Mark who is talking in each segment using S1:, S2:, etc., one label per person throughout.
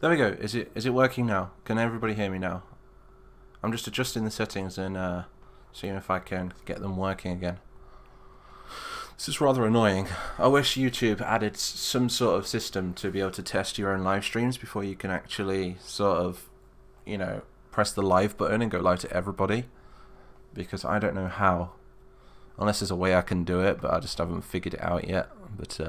S1: There we go. Is it working now? Can everybody hear me now? I'm just adjusting the settings and seeing if I can get them working again. This is rather annoying. I wish YouTube added some sort of system to be able to test your own live streams before you can actually sort of, you know, press the live button and go live to everybody. Because I don't know how. Unless there's a way I can do it, but I just haven't figured it out yet. But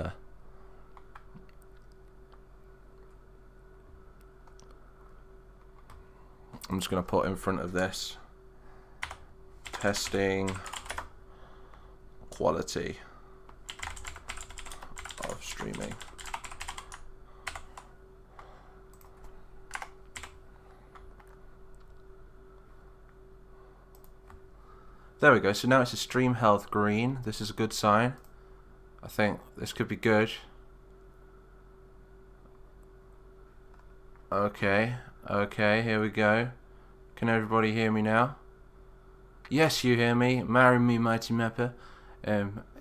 S1: I'm just going to put in front of this testing quality of streaming. There we go. So now it's a stream health green. This is a good sign. I think this could be good. Okay, here we go. Can everybody hear me now? Yes, you hear me. Marry me, mighty mapper.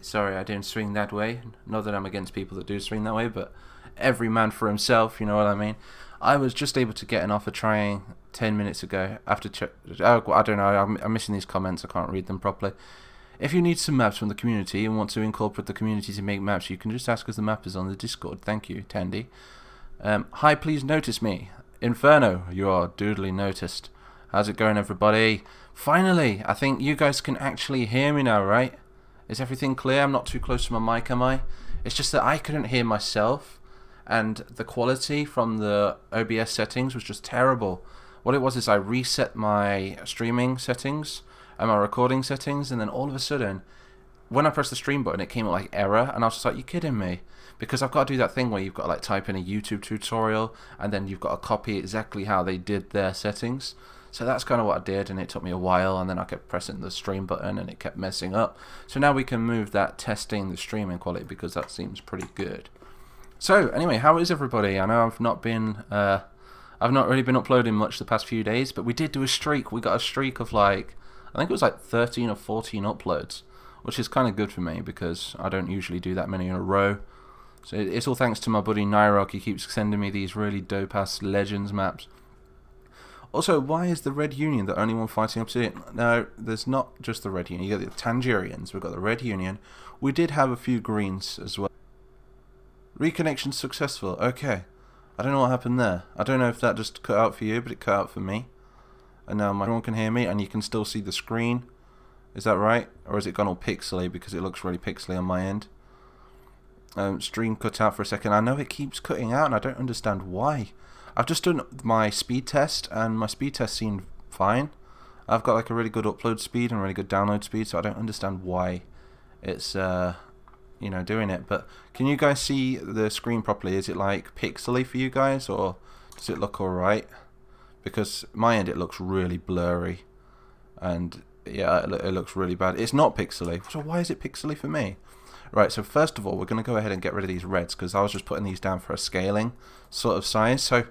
S1: Sorry, I didn't swing that way. Not that I'm against people that do swing that way, but every man for himself, you know what I mean? I was just able to get an offer trying 10 minutes ago after I don't know, I'm missing these comments, I can't read them properly. If you need some maps from the community and want to incorporate the community to make maps, you can just ask us the mappers on the Discord. Thank you, Tandy. Hi, please notice me. Inferno, you are doodly noticed. How's it going, everybody? Finally, I think you guys can actually hear me now, right? Is everything clear? I'm not too close to my mic, am I? It's just that I couldn't hear myself, and the quality from the OBS settings was just terrible. What it was is I reset my streaming settings and my recording settings, and then all of a sudden, when I pressed the stream button, it came up like error, and I was just like, you kidding me? Because I've got to do that thing where you've got to like type in a YouTube tutorial, and then you've got to copy exactly how they did their settings. So that's kind of what I did, and it took me a while, and then I kept pressing the stream button, and it kept messing up. So now we can move that testing the streaming quality, because that seems pretty good. So anyway, how is everybody? I know I've not really been uploading much the past few days, but we did do a streak. We got a streak of like, I think it was like 13 or 14 uploads, which is kind of good for me because I don't usually do that many in a row. So it's all thanks to my buddy Nyrock. He keeps sending me these really dope-ass Legends maps. Also, why is the Red Union the only one fighting Obsidian? No, there's not just the Red Union. You got the Tangiers, we've got the Red Union. We did have a few greens as well. Reconnection successful. Okay. I don't know what happened there. I don't know if that just cut out for you, but it cut out for me. And now everyone can hear me, and you can still see the screen. Is that right? Or has it gone all pixely because it looks really pixely on my end? Stream cut out for a second. I know it keeps cutting out, and I don't understand why. I've just done my speed test, and my speed test seemed fine. I've got like a really good upload speed and really good download speed, so I don't understand why it's you know, doing it. But can you guys see the screen properly? Is it like pixely for you guys, or does it look alright? Because my end it looks really blurry, and yeah, it looks really bad. It's not pixely, so why is it pixely for me? Right, so first of all, we're going to go ahead and get rid of these reds, because I was just putting these down for a scaling sort of size. So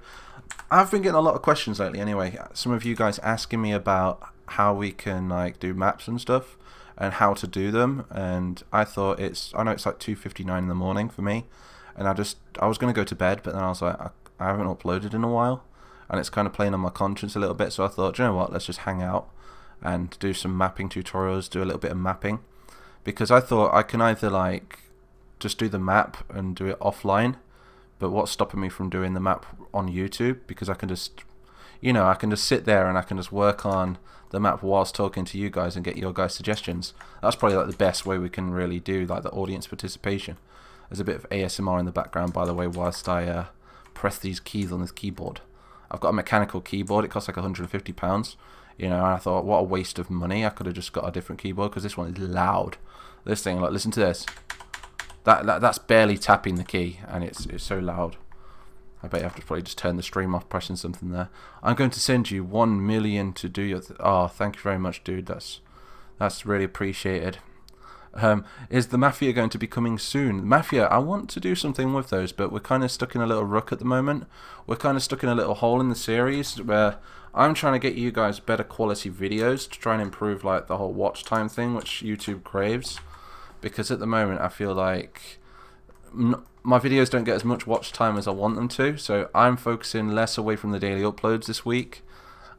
S1: I've been getting a lot of questions lately anyway. Some of you guys asking me about how we can like do maps and stuff, and how to do them. And I thought I know it's like 2:59 in the morning for me, and I was going to go to bed, but then I was like, I haven't uploaded in a while, and it's kind of playing on my conscience a little bit. So I thought, do you know what, let's just hang out and do some mapping tutorials, do a little bit of mapping. Because I thought I can either like just do the map and do it offline, but what's stopping me from doing the map on YouTube? Because I can just, you know, I can just sit there and I can just work on the map whilst talking to you guys and get your guys' suggestions. That's probably like the best way we can really do like the audience participation. There's a bit of ASMR in the background, by the way, whilst I press these keys on this keyboard. I've got a mechanical keyboard. It costs like £150. You know, and I thought, what a waste of money. I could have just got a different keyboard, because this one is loud. This thing, like, listen to this. That's barely tapping the key, and it's so loud. I bet you have to probably just turn the stream off pressing something there. I'm going to send you 1 million to do your... oh, thank you very much, dude. That's really appreciated. Is the Mafia going to be coming soon? Mafia, I want to do something with those, but we're kind of stuck in a little ruck at the moment. We're kind of stuck in a little hole in the series where I'm trying to get you guys better quality videos to try and improve like the whole watch time thing, which YouTube craves. Because at the moment I feel like my videos don't get as much watch time as I want them to, so I'm focusing less away from the daily uploads this week,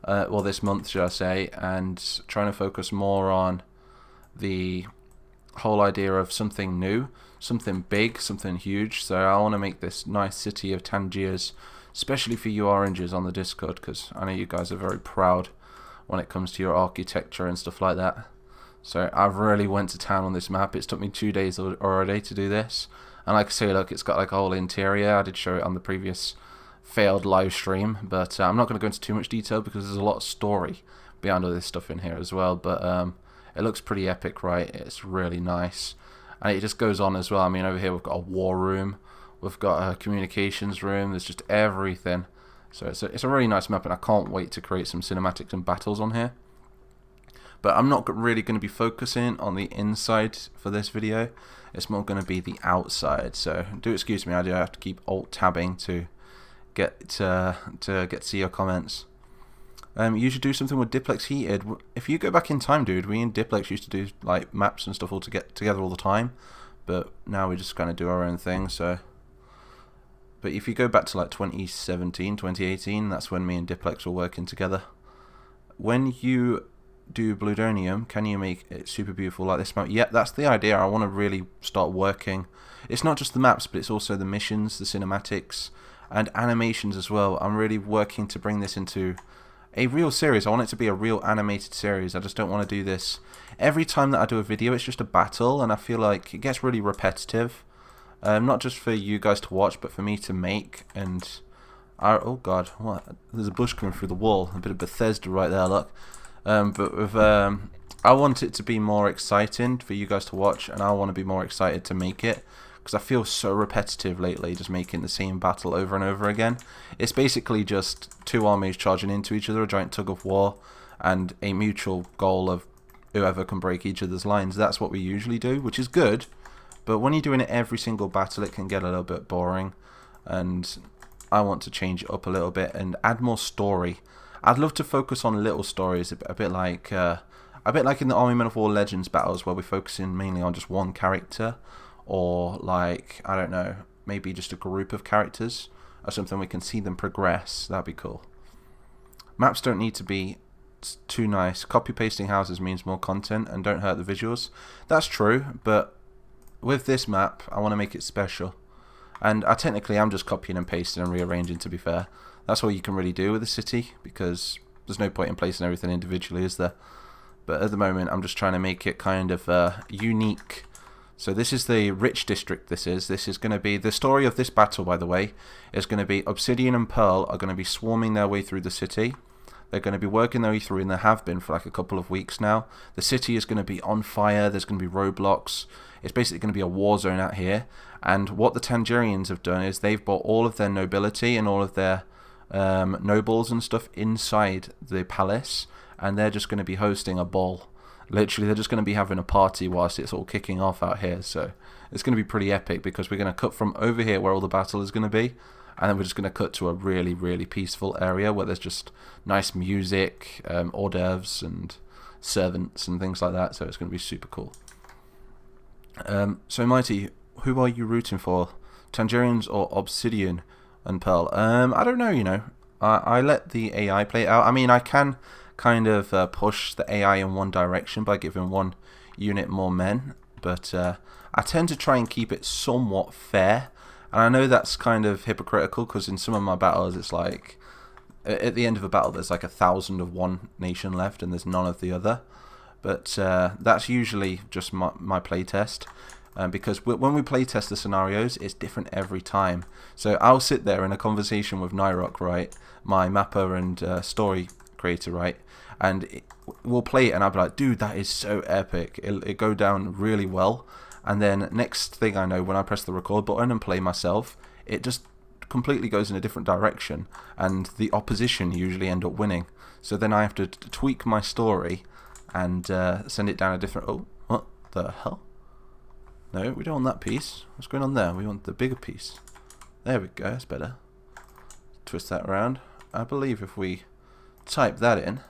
S1: well this month should I say, and trying to focus more on the whole idea of something new, something big, something huge. So I want to make this nice city of Tangiers, especially for you Orangers on the Discord, because I know you guys are very proud when it comes to your architecture and stuff like that. So I've really went to town on this map. It's took me 2 days already to do this. And like I say, look, it's got like a whole interior. I did show it on the previous failed live stream, but I'm not going to go into too much detail because there's a lot of story behind all this stuff in here as well. But it looks pretty epic, right? It's really nice. And it just goes on as well. I mean, over here we've got a war room. We've got a communications room. There's just everything. So it's a really nice map, and I can't wait to create some cinematics and battles on here. But I'm not really going to be focusing on the inside for this video. It's more going to be the outside. So do excuse me, I do have to keep alt-tabbing to get to see your comments. You should do something with Diplex Heated. If you go back in time, dude, we in Diplex used to do like maps and stuff all to get together all the time. But now we just kind of do our own thing. So, but if you go back to like 2017, 2018, that's when me and Diplex were working together. When you do Bludonium, can you make it super beautiful like this map? Yeah, that's the idea. I want to really start working. It's not just the maps, but it's also the missions, the cinematics, and animations as well. I'm really working to bring this into a real series. I want it to be a real animated series. I just don't want to do this every time that I do a video. It's just a battle, and I feel like it gets really repetitive. Not just for you guys to watch, but for me to make. And oh god, what? There's a bush coming through the wall. A bit of Bethesda right there. Look. But with I want it to be more exciting for you guys to watch, and I want to be more excited to make it, because I feel so repetitive lately, just making the same battle over and over again. It's basically just two armies charging into each other, a giant tug of war, and a mutual goal of whoever can break each other's lines. That's what we usually do, which is good, but when you're doing it every single battle, it can get a little bit boring, and I want to change it up a little bit and add more story. I'd love to focus on little stories, a bit like in the Army Men of War Legends battles, where we're focusing mainly on just one character, or like, I don't know, maybe just a group of characters or something. We can see them progress. That'd be cool. Maps don't need to be too nice. Copy pasting houses means more content and don't hurt the visuals. That's true, but with this map, I want to make it special. And technically, I'm just copying and pasting and rearranging, to be fair. That's all you can really do with a city, because there's no point in placing everything individually, is there? But at the moment, I'm just trying to make it kind of unique. So this is the rich district. This is going to be the story of this battle, by the way, is going to be Obsidian and Pearl are going to be swarming their way through the city. They're going to be working their way through, and they have been for like a couple of weeks now. The city is going to be on fire. There's going to be roadblocks. It's basically going to be a war zone out here. And what the Tangiers have done is they've brought all of their nobility and all of their nobles and stuff inside the palace, and they're just going to be hosting a ball. Literally, they're just going to be having a party whilst it's all kicking off out here. So it's going to be pretty epic, because we're going to cut from over here where all the battle is going to be, and then we're just going to cut to a really, really peaceful area where there's just nice music, hors d'oeuvres and servants and things like that. So it's going to be super cool. So Mighty, who are you rooting for? Tangiers or Obsidian and Pearl? I don't know, you know. I let the AI play it out. I mean, I can kind of push the AI in one direction by giving one unit more men, but I tend to try and keep it somewhat fair. And I know that's kind of hypocritical, because in some of my battles it's like, at the end of a battle there's like 1,000 of one nation left and there's none of the other. But that's usually just my playtest. Because when we play test the scenarios, it's different every time. So I'll sit there in a conversation with Nyrock, right, my mapper and story creator, right, and we'll play it, and I'll be like, dude, that is so epic. It'll go down really well, and then next thing I know, when I press the record button and play myself, it just completely goes in a different direction, and the opposition usually end up winning. So then I have to tweak my story and send it down a different... Oh, what the hell? No, we don't want that piece. What's going on there? We want the bigger piece. There we go, that's better. Twist that around. I believe if we type that in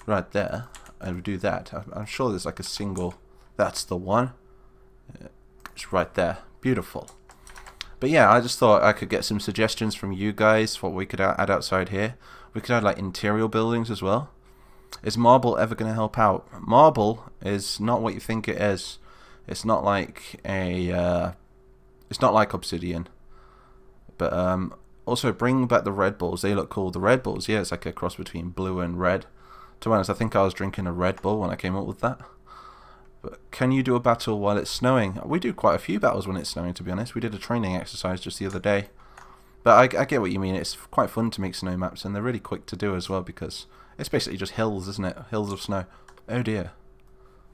S1: right there and we do that, I'm sure there's like a single... That's the one. It's right there. Beautiful. But yeah, I just thought I could get some suggestions from you guys what we could add outside here. We could add like interior buildings as well. Is marble ever going to help out? Marble is not what you think it is. It's not like a it's not like obsidian. But also bring back the Red Bulls. They look cool. The Red Bulls, yeah, it's like a cross between blue and red. To be honest, I think I was drinking a Red Bull when I came up with that. But can you do a battle while it's snowing? We do quite a few battles when it's snowing, to be honest. We did a training exercise just the other day. But I get what you mean. It's quite fun to make snow maps, and they're really quick to do as well, because it's basically just hills, isn't it? Hills of snow. Oh dear.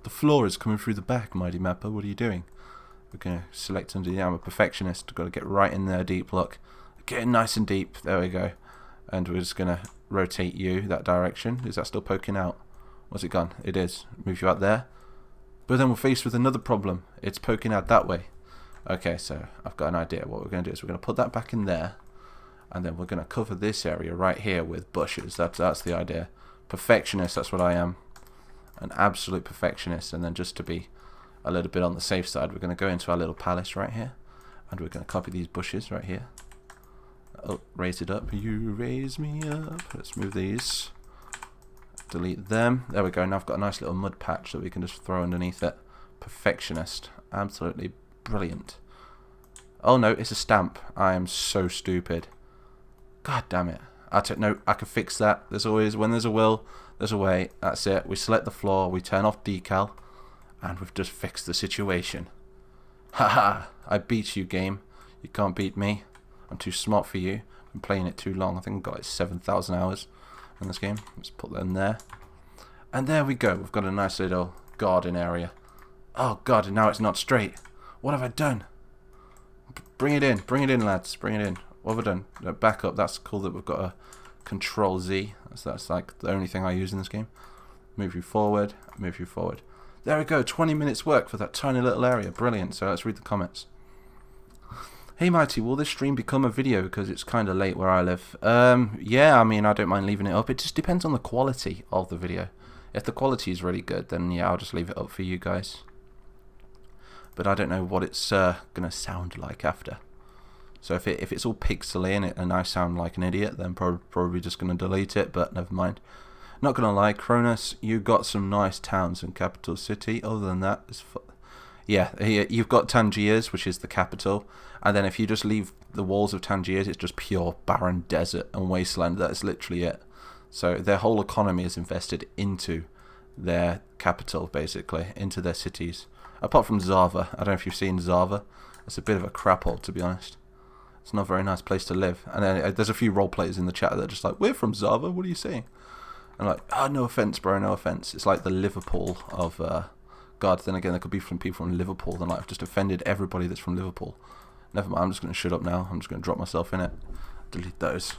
S1: The floor is coming through the back, Mighty Mapper. What are you doing? We're going to select under the I'm a perfectionist. Got to get right in there deep, look. Getting nice and deep. There we go. And we're just going to rotate you that direction. Is that still poking out? What's it gone? It is. Move you out there. But then we're faced with another problem. It's poking out that way. Okay, so I've got an idea. What we're going to do is we're going to put that back in there. And then we're going to cover this area right here with bushes. That's the idea. Perfectionist, that's what I am. An absolute perfectionist. And then just to be a little bit on the safe side, we're going to go into our little palace right here. And we're going to copy these bushes right here. Oh, raise it up. You raise me up. Let's move these. Delete them. There we go. Now I've got a nice little mud patch that we can just throw underneath it. Perfectionist. Absolutely brilliant. Oh no, it's a stamp. I am so stupid. God damn it. I can fix that. There's always, when there's a will, there's a way. That's it. We select the floor, we turn off decal, and we've just fixed the situation. Haha, I beat you, game. You can't beat me. I'm too smart for you. I've been playing it too long. I think I've got like 7,000 hours in this game. Let's put that in there. And there we go. We've got a nice little garden area. Oh god, and now it's not straight. What have I done? Bring it in, lads. Bring it in. What have I done? Back up. That's cool that we've got a Control Z. That's like the only thing I use in this game. Move you forward. Move you forward. There we go. 20 minutes work for that tiny little area. Brilliant. So let's read the comments. Hey Mighty, will this stream become a video because it's kind of late where I live? Yeah, I mean, I don't mind leaving it up. It just depends on the quality of the video. If the quality is really good, then yeah, I'll just leave it up for you guys. But I don't know what it's going to sound like after. So if it's all pixely and I sound like an idiot, then probably just going to delete it, but never mind. Not going to lie, Cronus, you got some nice towns and capital city. Other than that, it's yeah, you've got Tangiers, which is the capital, and then if you just leave the walls of Tangiers, it's just pure barren desert and wasteland. That's literally it. So their whole economy is invested into their capital, basically, into their cities. Apart from Zava. I don't know if you've seen Zava. It's a bit of a crap hole, to be honest. It's not a very nice place to live. And then there's a few role players in the chat that are just like, we're from Zava, what are you saying? And like, oh, no offense, bro, no offense. It's like the Liverpool of... God, then again, there could be from people from Liverpool. Then like, I've just offended everybody that's from Liverpool. Never mind, I'm just going to shut up now. I'm just going to drop myself in it. Delete those.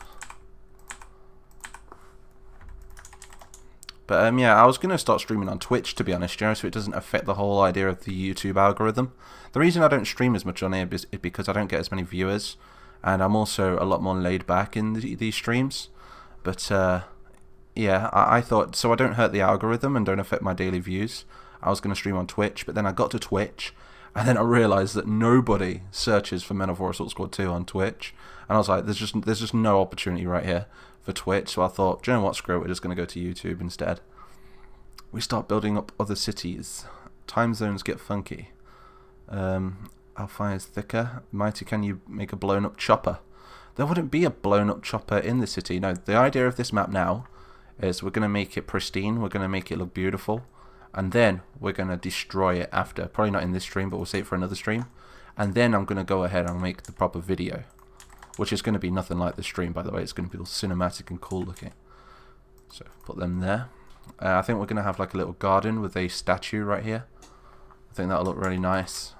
S1: But yeah, I was going to start streaming on Twitch, to be honest, you know, so it doesn't affect the whole idea of the YouTube algorithm. The reason I don't stream as much on here is because I don't get as many viewers, and I'm also a lot more laid back in these streams. But yeah, I thought, so I don't hurt the algorithm and don't affect my daily views, I was going to stream on Twitch, but then I got to Twitch, and then I realised that nobody searches for Men of War Assault Squad 2 on Twitch, and I was like, there's just no opportunity right here for Twitch, so I thought, do you know what, screw it, we're just going to go to YouTube instead. We start building up other cities. Time zones get funky. Our fire's thicker. Mighty, can you make a blown up chopper? There wouldn't be a blown up chopper in the city. No, the idea of this map now is we're going to make it pristine, we're going to make it look beautiful, and then we're going to destroy it after. Probably not in this stream, but we'll save it for another stream. And then I'm going to go ahead and make the proper video, which is going to be nothing like the stream, by the way. It's going to be all cinematic and cool looking. So put them there. I think we're going to have like a little garden with a statue right here. I think that'll look really nice.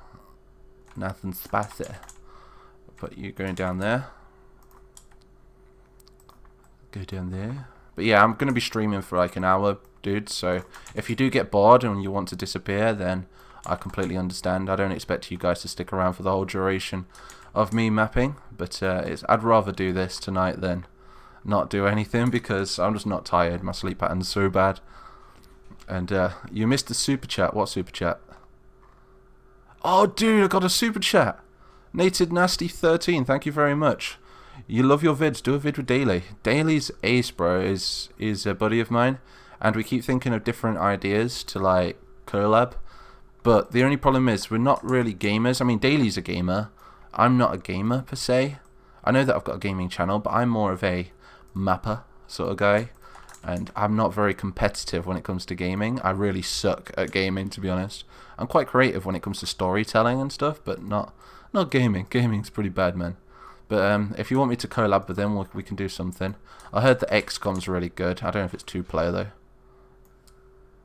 S1: Nothing spicy. Put you going down there. Go down there. But yeah, I'm going to be streaming for like an hour, dude. So if you do get bored and you want to disappear, then I completely understand. I don't expect you guys to stick around for the whole duration of me mapping. But I'd rather do this tonight than not do anything, because I'm just not tired. My sleep pattern's so bad. And you missed the super chat. What super chat? Oh, dude, I got a super chat. Natedinasty 13, thank you very much. You love your vids, do a vid with Daily. Daily's ace, bro, is a buddy of mine, and we keep thinking of different ideas to like collab, but the only problem is we're not really gamers. I mean, Daily's a gamer, I'm not a gamer per se. I know that I've got a gaming channel, but I'm more of a mapper sort of guy, and I'm not very competitive when it comes to gaming. I really suck at gaming, to be honest. I'm quite creative when it comes to storytelling and stuff, but not gaming. Gaming's pretty bad, man. But if you want me to collab with them, we can do something. I heard the XCOM's really good. I don't know if it's 2-player though.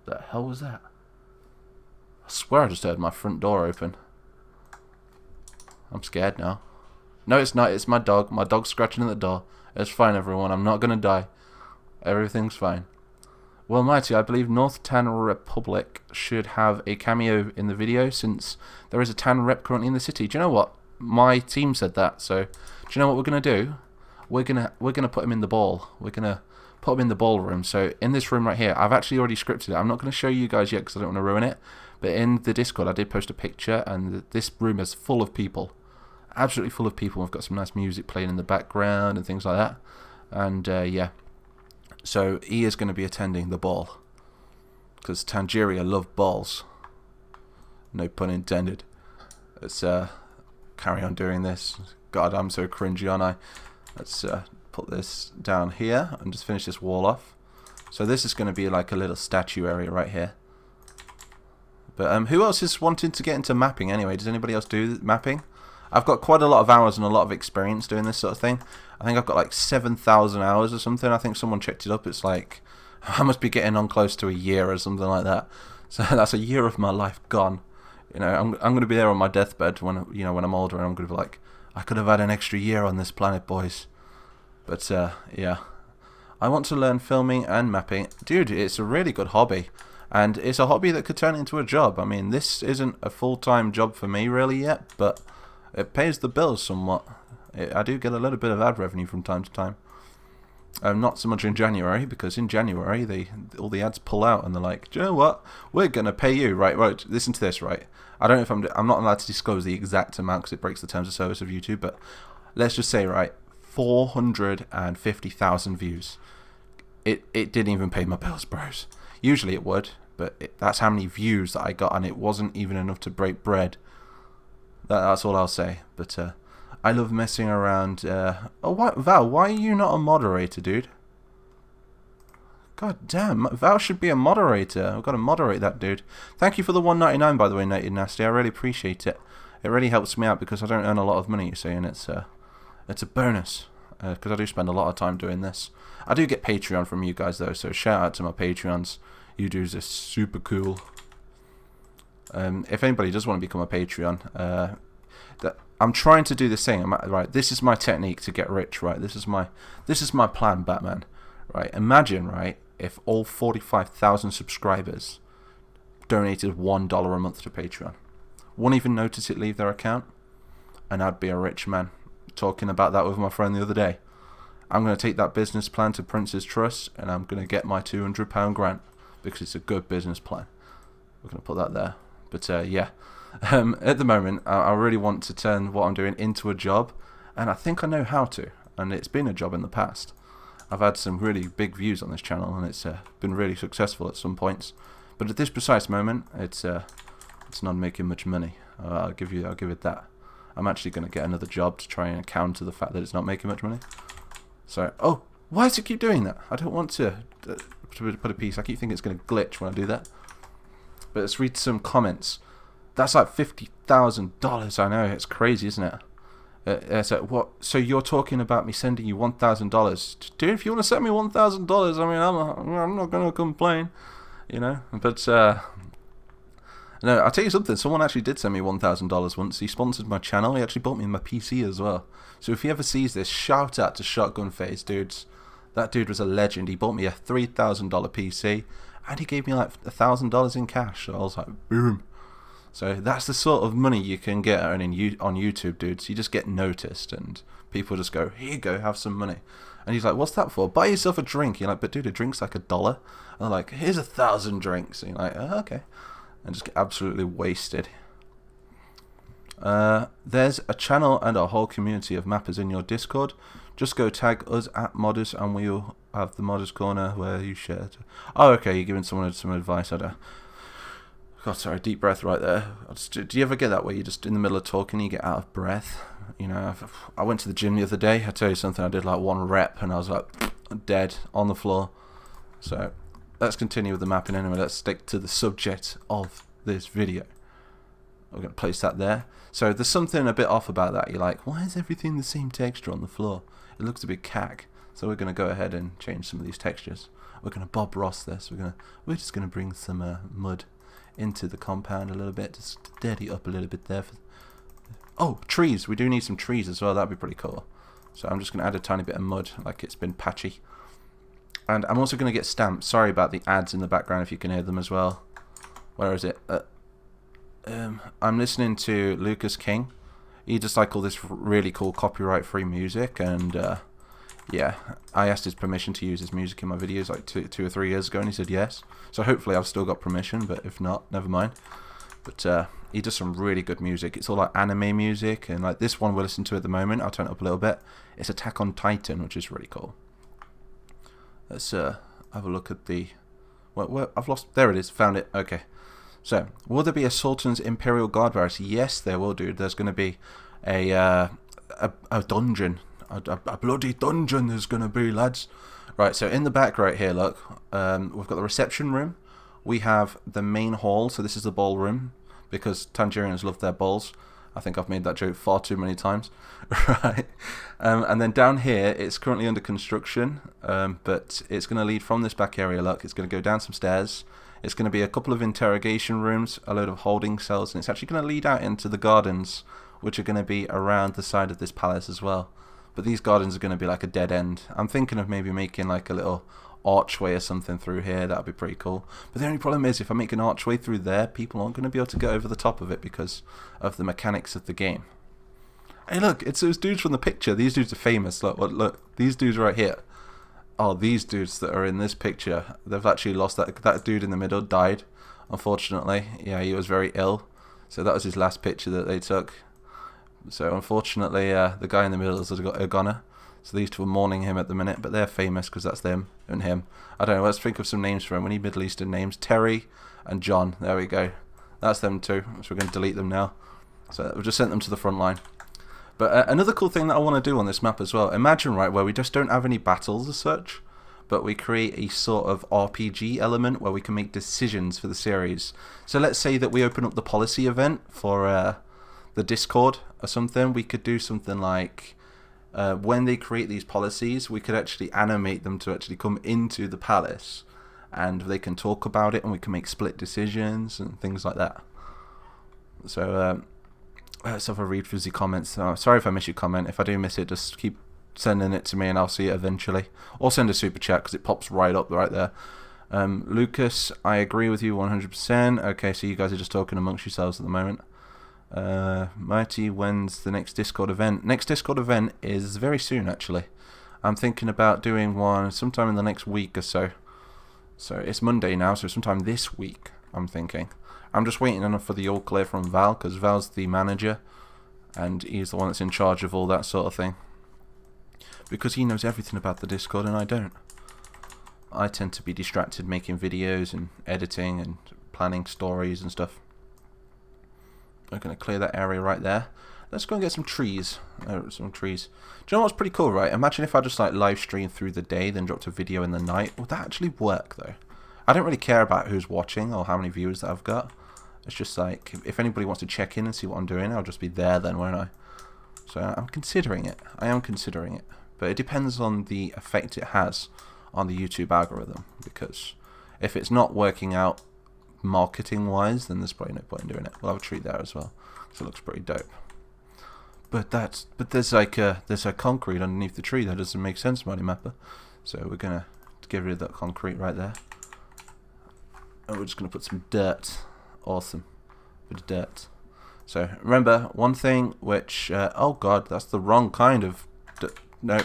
S1: The hell was that? I swear I just heard my front door open. I'm scared now. No, it's not. It's my dog. My dog's scratching at the door. It's fine, everyone. I'm not gonna die. Everything's fine. Well, Mighty, I believe North Tan Republic should have a cameo in the video since there is a Tan Rep currently in the city. Do you know what? My team said that. So, do you know what we're gonna do? We're gonna put him in the ball. We're gonna put him in the ballroom. So in this room right here, I've actually already scripted it. I'm not gonna show you guys yet because I don't want to ruin it. But in the Discord, I did post a picture, and this room is full of people, absolutely full of people. We've got some nice music playing in the background and things like that. And yeah. So he is going to be attending the ball because Tangiers love balls. No pun intended. Let's carry on doing this. God, I'm so cringy, aren't I? Let's put this down here and just finish this wall off. So this is going to be like a little statue area right here. But who else is wanting to get into mapping anyway? Does anybody else do mapping? I've got quite a lot of hours and a lot of experience doing this sort of thing. I think I've got like 7,000 hours or something. I think someone checked it up. It's like, I must be getting on close to a year or something like that. So that's a year of my life gone. You know, I'm going to be there on my deathbed when I'm older, and I'm going to be like, I could have had an extra year on this planet, boys. But yeah, I want to learn filming and mapping. Dude, it's a really good hobby. And it's a hobby that could turn into a job. I mean, this isn't a full-time job for me really yet, but it pays the bills somewhat. I do get a little bit of ad revenue from time to time. Not so much in January, because in January all the ads pull out and they're like, do you know what? We're gonna pay you, right? Listen to this, right? I don't know if I'm not allowed to disclose the exact amount because it breaks the terms of service of YouTube, but let's just say, right, 450,000 views. It didn't even pay my bills, bros. Usually it would, but that's how many views that I got, and it wasn't even enough to break bread. That's all I'll say. But I love messing around. Val, why are you not a moderator, dude? God damn, Val should be a moderator. I've got to moderate that dude. Thank you for the $1.99, by the way, Natedinasty. I really appreciate it. It really helps me out because I don't earn a lot of money, you see, and it's a bonus because I do spend a lot of time doing this. I do get Patreon from you guys though, so shout out to my Patreons. You dudes are super cool. If anybody does want to become a Patreon, I'm trying to do this thing. Right, this is my technique to get rich. Right, this is my plan, Batman. Right, imagine, right, if all 45,000 subscribers donated $1 a month to Patreon, wouldn't even notice it leave their account, and I'd be a rich man. Talking about that with my friend the other day. I'm going to take that business plan to Prince's Trust, and I'm going to get my £200 grant because it's a good business plan. We're going to put that there. But yeah, at the moment, I really want to turn what I'm doing into a job, and I think I know how to. And it's been a job in the past. I've had some really big views on this channel, and it's been really successful at some points. But at this precise moment, it's not making much money. I'll give it that. I'm actually going to get another job to try and counter the fact that it's not making much money. So, oh, why does it keep doing that? I don't want to put a piece. I keep thinking it's going to glitch when I do that. But let's read some comments. That's like $50,000. I know, it's crazy, isn't it? So what? So you're talking about me sending you $1,000, dude? If you want to send me $1,000, I mean, I'm not going to complain, you know. But no, I'll tell you something. Someone actually did send me $1,000 once. He sponsored my channel. He actually bought me my PC as well. So if he ever sees this, shout out to Shotgun Face, dudes. That dude was a legend. He bought me a $3,000 PC, and he gave me like $1,000 in cash. So I was like, boom. So that's the sort of money you can get earning on YouTube, dudes. You just get noticed, and people just go, here you go, have some money. And he's like, what's that for? Buy yourself a drink. You're like, but dude, a drink's like $1. And they're like, here's 1,000 drinks. And you're like, oh, okay. And just get absolutely wasted. There's a channel and a whole community of mappers in your Discord. Just go tag us at Modders and we'll have the Modders Corner where you share. Oh, okay, you're giving someone some advice. I don't. God, sorry, deep breath right there. Do you ever get that where you're just in the middle of talking and you get out of breath? You know, I went to the gym the other day. I tell you something, I did like 1 rep and I was like dead on the floor. So let's continue with the mapping anyway. Let's stick to the subject of this video. I'm going to place that there. So there's something a bit off about that. You're like, why is everything the same texture on the floor? It looks a bit cack. So we're going to go ahead and change some of these textures. We're going to Bob Ross this. We're just going to bring some mud into the compound a little bit, just to dirty up a little bit there. Oh, trees. We do need some trees as well. That'd be pretty cool. So I'm just going to add a tiny bit of mud, like it's been patchy. And I'm also going to get stamps. Sorry about the ads in the background if you can hear them as well. Where is it? I'm listening to Lucas King. He just like all this really cool copyright-free music, and yeah, I asked his permission to use his music in my videos like two or 3 years ago, and he said yes. So hopefully I've still got permission, but if not, never mind. But he does some really good music. It's all like anime music, and like this one we're listening to at the moment, I'll turn it up a little bit. It's Attack on Titan, which is really cool. Let's have a look at the... Well, I've lost... There it is. Found it. Okay. So, will there be a Sultan's Imperial Guard barracks? Yes, there will, dude. There's going to be a dungeon. A bloody dungeon there's going to be, lads. Right, so in the back right here, look. We've got the reception room. We have the main hall. So this is the ballroom, because Tangerians love their balls. I think I've made that joke far too many times. Right. And then down here, it's currently under construction, but it's going to lead from this back area, look. It's going to go down some stairs. It's going to be a couple of interrogation rooms, a load of holding cells, and it's actually going to lead out into the gardens, which are going to be around the side of this palace as well. But these gardens are going to be like a dead end. I'm thinking of maybe making like a little archway or something through here. That would be pretty cool. But the only problem is, if I make an archway through there, people aren't going to be able to get over the top of it because of the mechanics of the game. Hey, look, it's those dudes from the picture. These dudes are famous. Look, these dudes right here. Oh, these dudes that are in this picture, they've actually lost that dude in the middle died, unfortunately. Yeah, he was very ill, so that was his last picture that they took. So unfortunately, the guy in the middle is a goner. So these two are mourning him at the minute, but they're famous because that's them and him. I don't know, let's think of some names for him. We need Middle Eastern names. Terry and John, there we go. That's them two, so we're going to delete them now. So we've just sent them to the front line. But another cool thing that I want to do on this map as well, imagine, right, where we just don't have any battles as such, but we create a sort of RPG element where we can make decisions for the series. So let's say that we open up the policy event for the Discord or something. We could do something like, when they create these policies, we could actually animate them to actually come into the palace, and they can talk about it, and we can make split decisions and things like that. So... let's have a read through the comments. Sorry if I miss your comment. If I do miss it, just keep sending it to me and I'll see it eventually. Or send a super chat because it pops right up right there. Lucas, I agree with you 100%. Okay, so you guys are just talking amongst yourselves at the moment. Mighty, when's the next Discord event? Next Discord event is very soon, actually. I'm thinking about doing one sometime in the next week or so. So it's Monday now, so sometime this week, I'm thinking. I'm just waiting for the all clear from Val, because Val's the manager, and he's the one that's in charge of all that sort of thing. Because he knows everything about the Discord, and I don't. I tend to be distracted making videos and editing and planning stories and stuff. I'm going to clear that area right there. Let's go and get some trees. Do you know what's pretty cool, right? Imagine if I just like live stream through the day, then dropped a video in the night. Would that actually work, though? I don't really care about who's watching or how many viewers that I've got. It's just like, if anybody wants to check in and see what I'm doing, I'll just be there then, won't I? So I'm considering it. I am considering it. But it depends on the effect it has on the YouTube algorithm. Because if it's not working out marketing-wise, then there's probably no point in doing it. We'll have a tree there as well. So it looks pretty dope. But there's like there's a concrete underneath the tree. That doesn't make sense, Mighty Mapper. So we're going to get rid of that concrete right there. And we're just going to put some dirt. Awesome. Bit of dirt. So remember one thing which oh god, that's the wrong kind of no,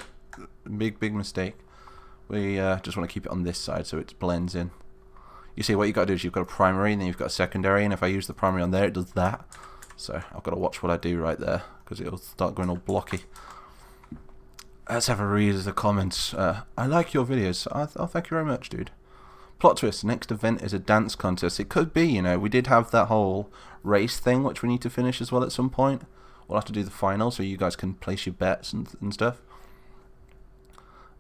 S1: big mistake. We just want to keep it on this side so it blends in. You see, what you got to do is you've got a primary and then you've got a secondary, and if I use the primary on there, it does that. So I've got to watch what I do right there, because it'll start going all blocky. Let's have a read of the comments. I like your videos. Oh, thank you very much, dude. Plot twist, next event is a dance contest. It could be, you know, we did have that whole race thing, which we need to finish as well at some point. We'll have to do the final, so you guys can place your bets and stuff.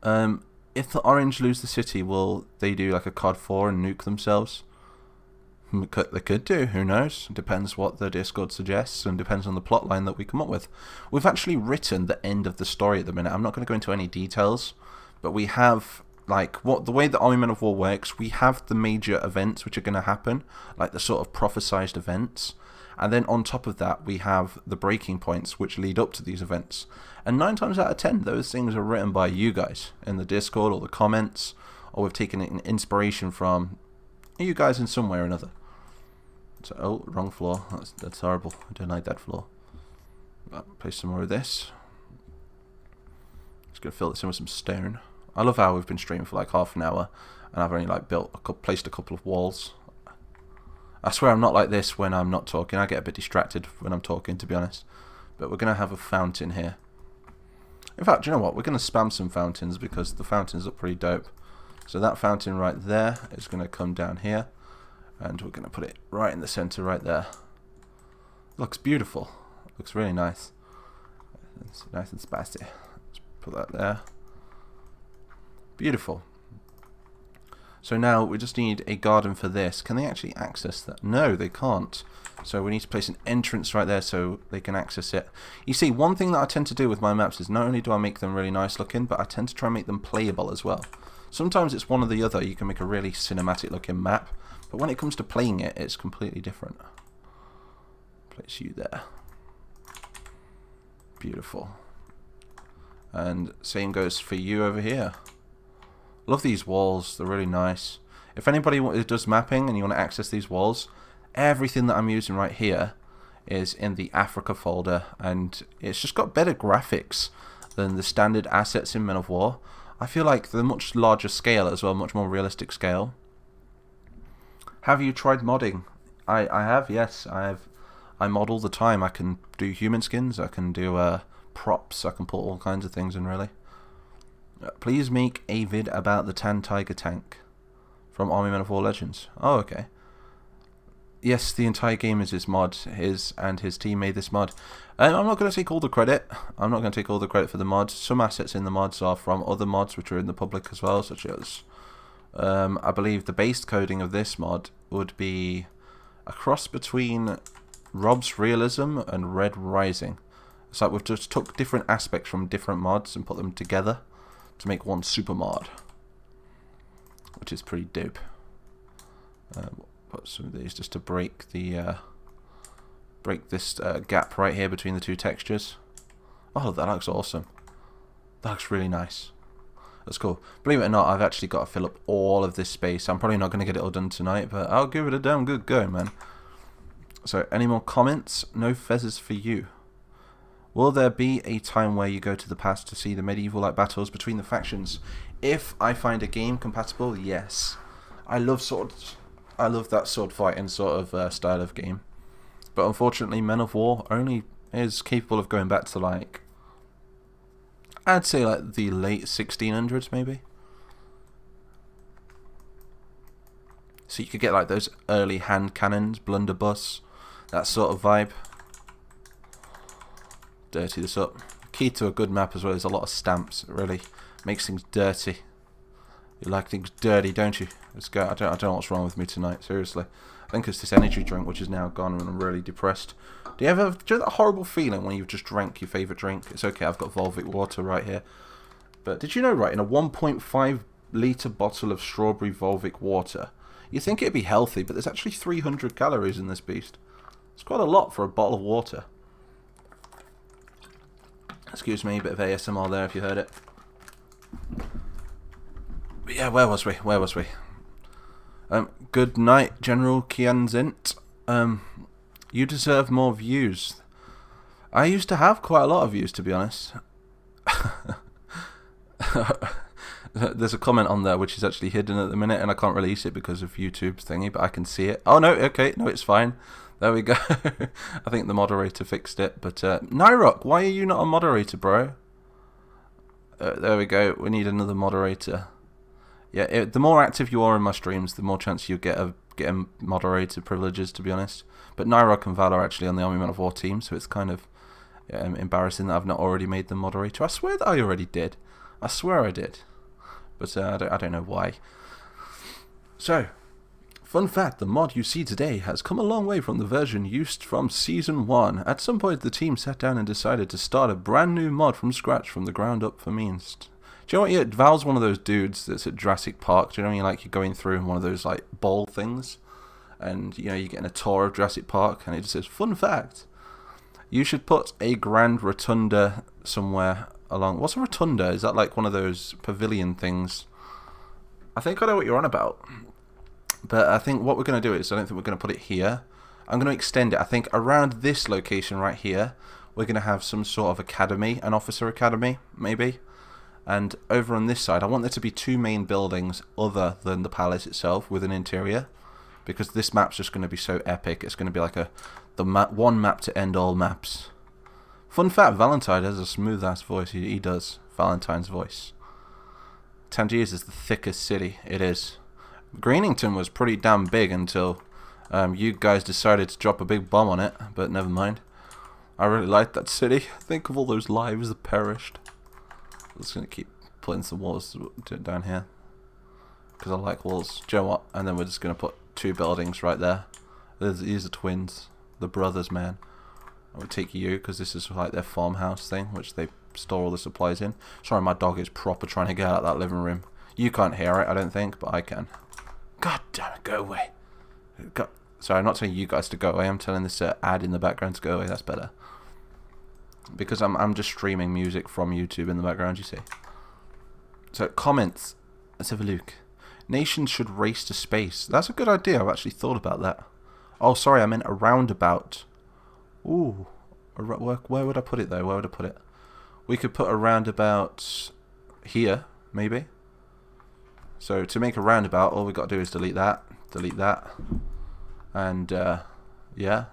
S1: If the Orange lose the city, will they do like a COD 4 and nuke themselves? They could do, who knows? Depends what the Discord suggests, and depends on the plot line that we come up with. We've actually written the end of the story at the minute. I'm not going to go into any details, but we have, like, the way that Army Men of War works, we have the major events which are going to happen, like the sort of prophesized events, and then on top of that we have the breaking points which lead up to these events. And 9 times out of 10 those things are written by you guys in the Discord or the comments, or we've taken an inspiration from you guys in some way or another. So, oh, wrong floor. That's horrible. I don't like that floor. Place some more of this. Just gonna fill this in with some stone. I love how we've been streaming for like half an hour, and I've only like placed a couple of walls. I swear I'm not like this when I'm not talking. I get a bit distracted when I'm talking, to be honest. But we're gonna have a fountain here. In fact, do you know what? We're gonna spam some fountains because the fountains look pretty dope. So that fountain right there is gonna come down here. And we're going to put it right in the center right there. Looks beautiful. Looks really nice. It's nice and spicy. Let's put that there. Beautiful. So now we just need a garden for this. Can they actually access that? No, they can't. So we need to place an entrance right there so they can access it. You see, one thing that I tend to do with my maps is not only do I make them really nice looking, but I tend to try and make them playable as well. Sometimes it's one or the other. You can make a really cinematic looking map. But when it comes to playing it, it's completely different. Place you there. Beautiful. And same goes for you over here. Love these walls. They're really nice. If anybody does mapping and you want to access these walls, everything that I'm using right here is in the Africa folder. And it's just got better graphics than the standard assets in Men of War. I feel like they're much larger scale as well, much more realistic scale. Have you tried modding? I have, yes. I mod all the time. I can do human skins, I can do props, I can put all kinds of things in, really. Please make a vid about the Tan Tiger tank from Army Men of War Legends. Oh, okay. Yes, the entire game is his mod. His and his team made this mod. I'm not going to take all the credit. I'm not going to take all the credit for the mod. Some assets in the mods are from other mods which are in the public as well, such as I believe the base coding of this mod would be a cross between Rob's Realism and Red Rising. It's like we've just took different aspects from different mods and put them together to make one super mod, which is pretty dope. Put some of these just to break the this gap right here between the two textures. Oh, that looks awesome. That looks really nice. That's cool. Believe it or not, I've actually got to fill up all of this space. I'm probably not going to get it all done tonight, but I'll give it a damn good go, man. So, any more comments? No feathers for you. Will there be a time where you go to the past to see the medieval-like battles between the factions? If I find a game compatible, yes. I love that sword fighting sort of style of game. But unfortunately, Men of War only is capable of going back to, like, I'd say like the late 1600s maybe. So you could get like those early hand cannons, blunderbuss, that sort of vibe. Dirty this up. Key to a good map as well is a lot of stamps. It really makes things dirty. You like things dirty, don't you? Let's go. I don't know what's wrong with me tonight, seriously. I think it's this energy drink which is now gone and I'm really depressed. Do you have that horrible feeling when you've just drank your favourite drink? It's okay, I've got Volvic water right here. But did you know, right, in a 1.5 litre bottle of strawberry Volvic water, you think it'd be healthy, but there's actually 300 calories in this beast. It's quite a lot for a bottle of water. Excuse me, a bit of ASMR there if you heard it. But yeah, where was we? Good night, General Kianzint. You deserve more views. I used to have quite a lot of views, to be honest. There's a comment on there which is actually hidden at the minute, and I can't release it because of YouTube's thingy, but I can see it. Oh, no, okay, no, it's fine. There we go. I think the moderator fixed it. But Nyrock, why are you not a moderator, bro? There we go. We need another moderator. Yeah, the more active you are in my streams, the more chance you get of getting moderator privileges, to be honest. But Nyrock and Val are actually on the Army Man of War team, so it's kind of embarrassing that I've not already made them moderator. I swear that I already did. I swear I did. But I don't know why. So, fun fact, the mod you see today has come a long way from the version used from Season 1. At some point the team sat down and decided to start a brand new mod from scratch from the ground up for means. Do you know what? Val's one of those dudes that's at Jurassic Park. Do you know when you're going through in one of those like ball things, and you know you're getting a tour of Jurassic Park, and it just says, "Fun fact: you should put a grand rotunda somewhere along." What's a rotunda? Is that like one of those pavilion things? I think I know what you're on about, but I think what we're going to do is I don't think we're going to put it here. I'm going to extend it. I think around this location right here, we're going to have some sort of academy, an officer academy, maybe. And over on this side, I want there to be two main buildings other than the palace itself with an interior, because this map's just going to be so epic. It's going to be like one map to end all maps. Fun fact, Valentine has a smooth ass voice. He does. Valentine's voice. Tangiers is the thickest city. It is. Greenington was pretty damn big until you guys decided to drop a big bomb on it, but never mind. I really like that city. Think of all those lives that perished. I'm just going to keep putting some walls down here, because I like walls. Do you know what? And then we're just going to put two buildings right there. These are twins. The brothers, man. I would take you, because this is like their farmhouse thing, which they store all the supplies in. Sorry, my dog is proper trying to get out of that living room. You can't hear it, I don't think, but I can. God damn it, go away. Sorry, I'm not telling you guys to go away. I'm telling this ad in the background to go away. That's better. Because I'm just streaming music from YouTube in the background, you see. So, comments. Let's have a look. Nations should race to space. That's a good idea. I've actually thought about that. Oh, sorry, I meant a roundabout. Ooh. Where would I put it, though? Where would I put it? We could put a roundabout here, maybe. So, to make a roundabout, all we've got to do is delete that. Delete that. And, yeah.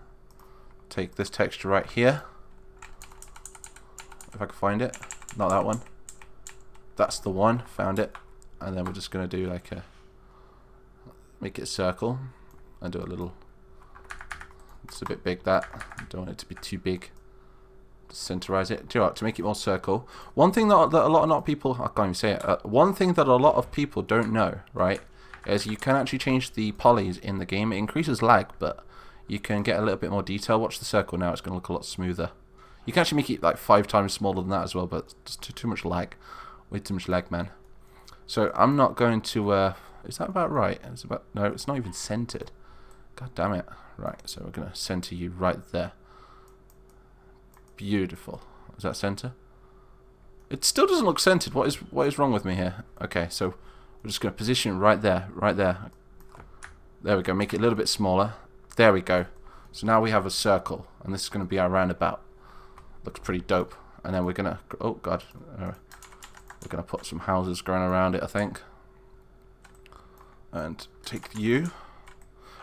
S1: Take this texture right here. If I can find it. Not that one. That's the one. Found it. And then we're just going to do like a... Make it a circle. And do a little... It's a bit big, that. I don't want it to be too big. Just centerize it. Do you know what? To make it more circle. One thing that a lot of people... I can't even say it. One thing that a lot of people don't know, right? Is you can actually change the polys in the game. It increases lag, but you can get a little bit more detail. Watch the circle now. It's going to look a lot smoother. You can actually make it like 5 times smaller than that as well, but it's too much lag. Way too much lag, man. So I'm not going to... is that about right? It's about... No, it's not even centered. God damn it. Right, so we're going to center you right there. Beautiful. Is that center? It still doesn't look centered. What is wrong with me here? Okay, so we're just going to position it right there. Right there. There we go. Make it a little bit smaller. There we go. So now we have a circle, and this is going to be our roundabout. Looks pretty dope. And then we're gonna... Oh, God. We're gonna put some houses growing around it, I think. And take you.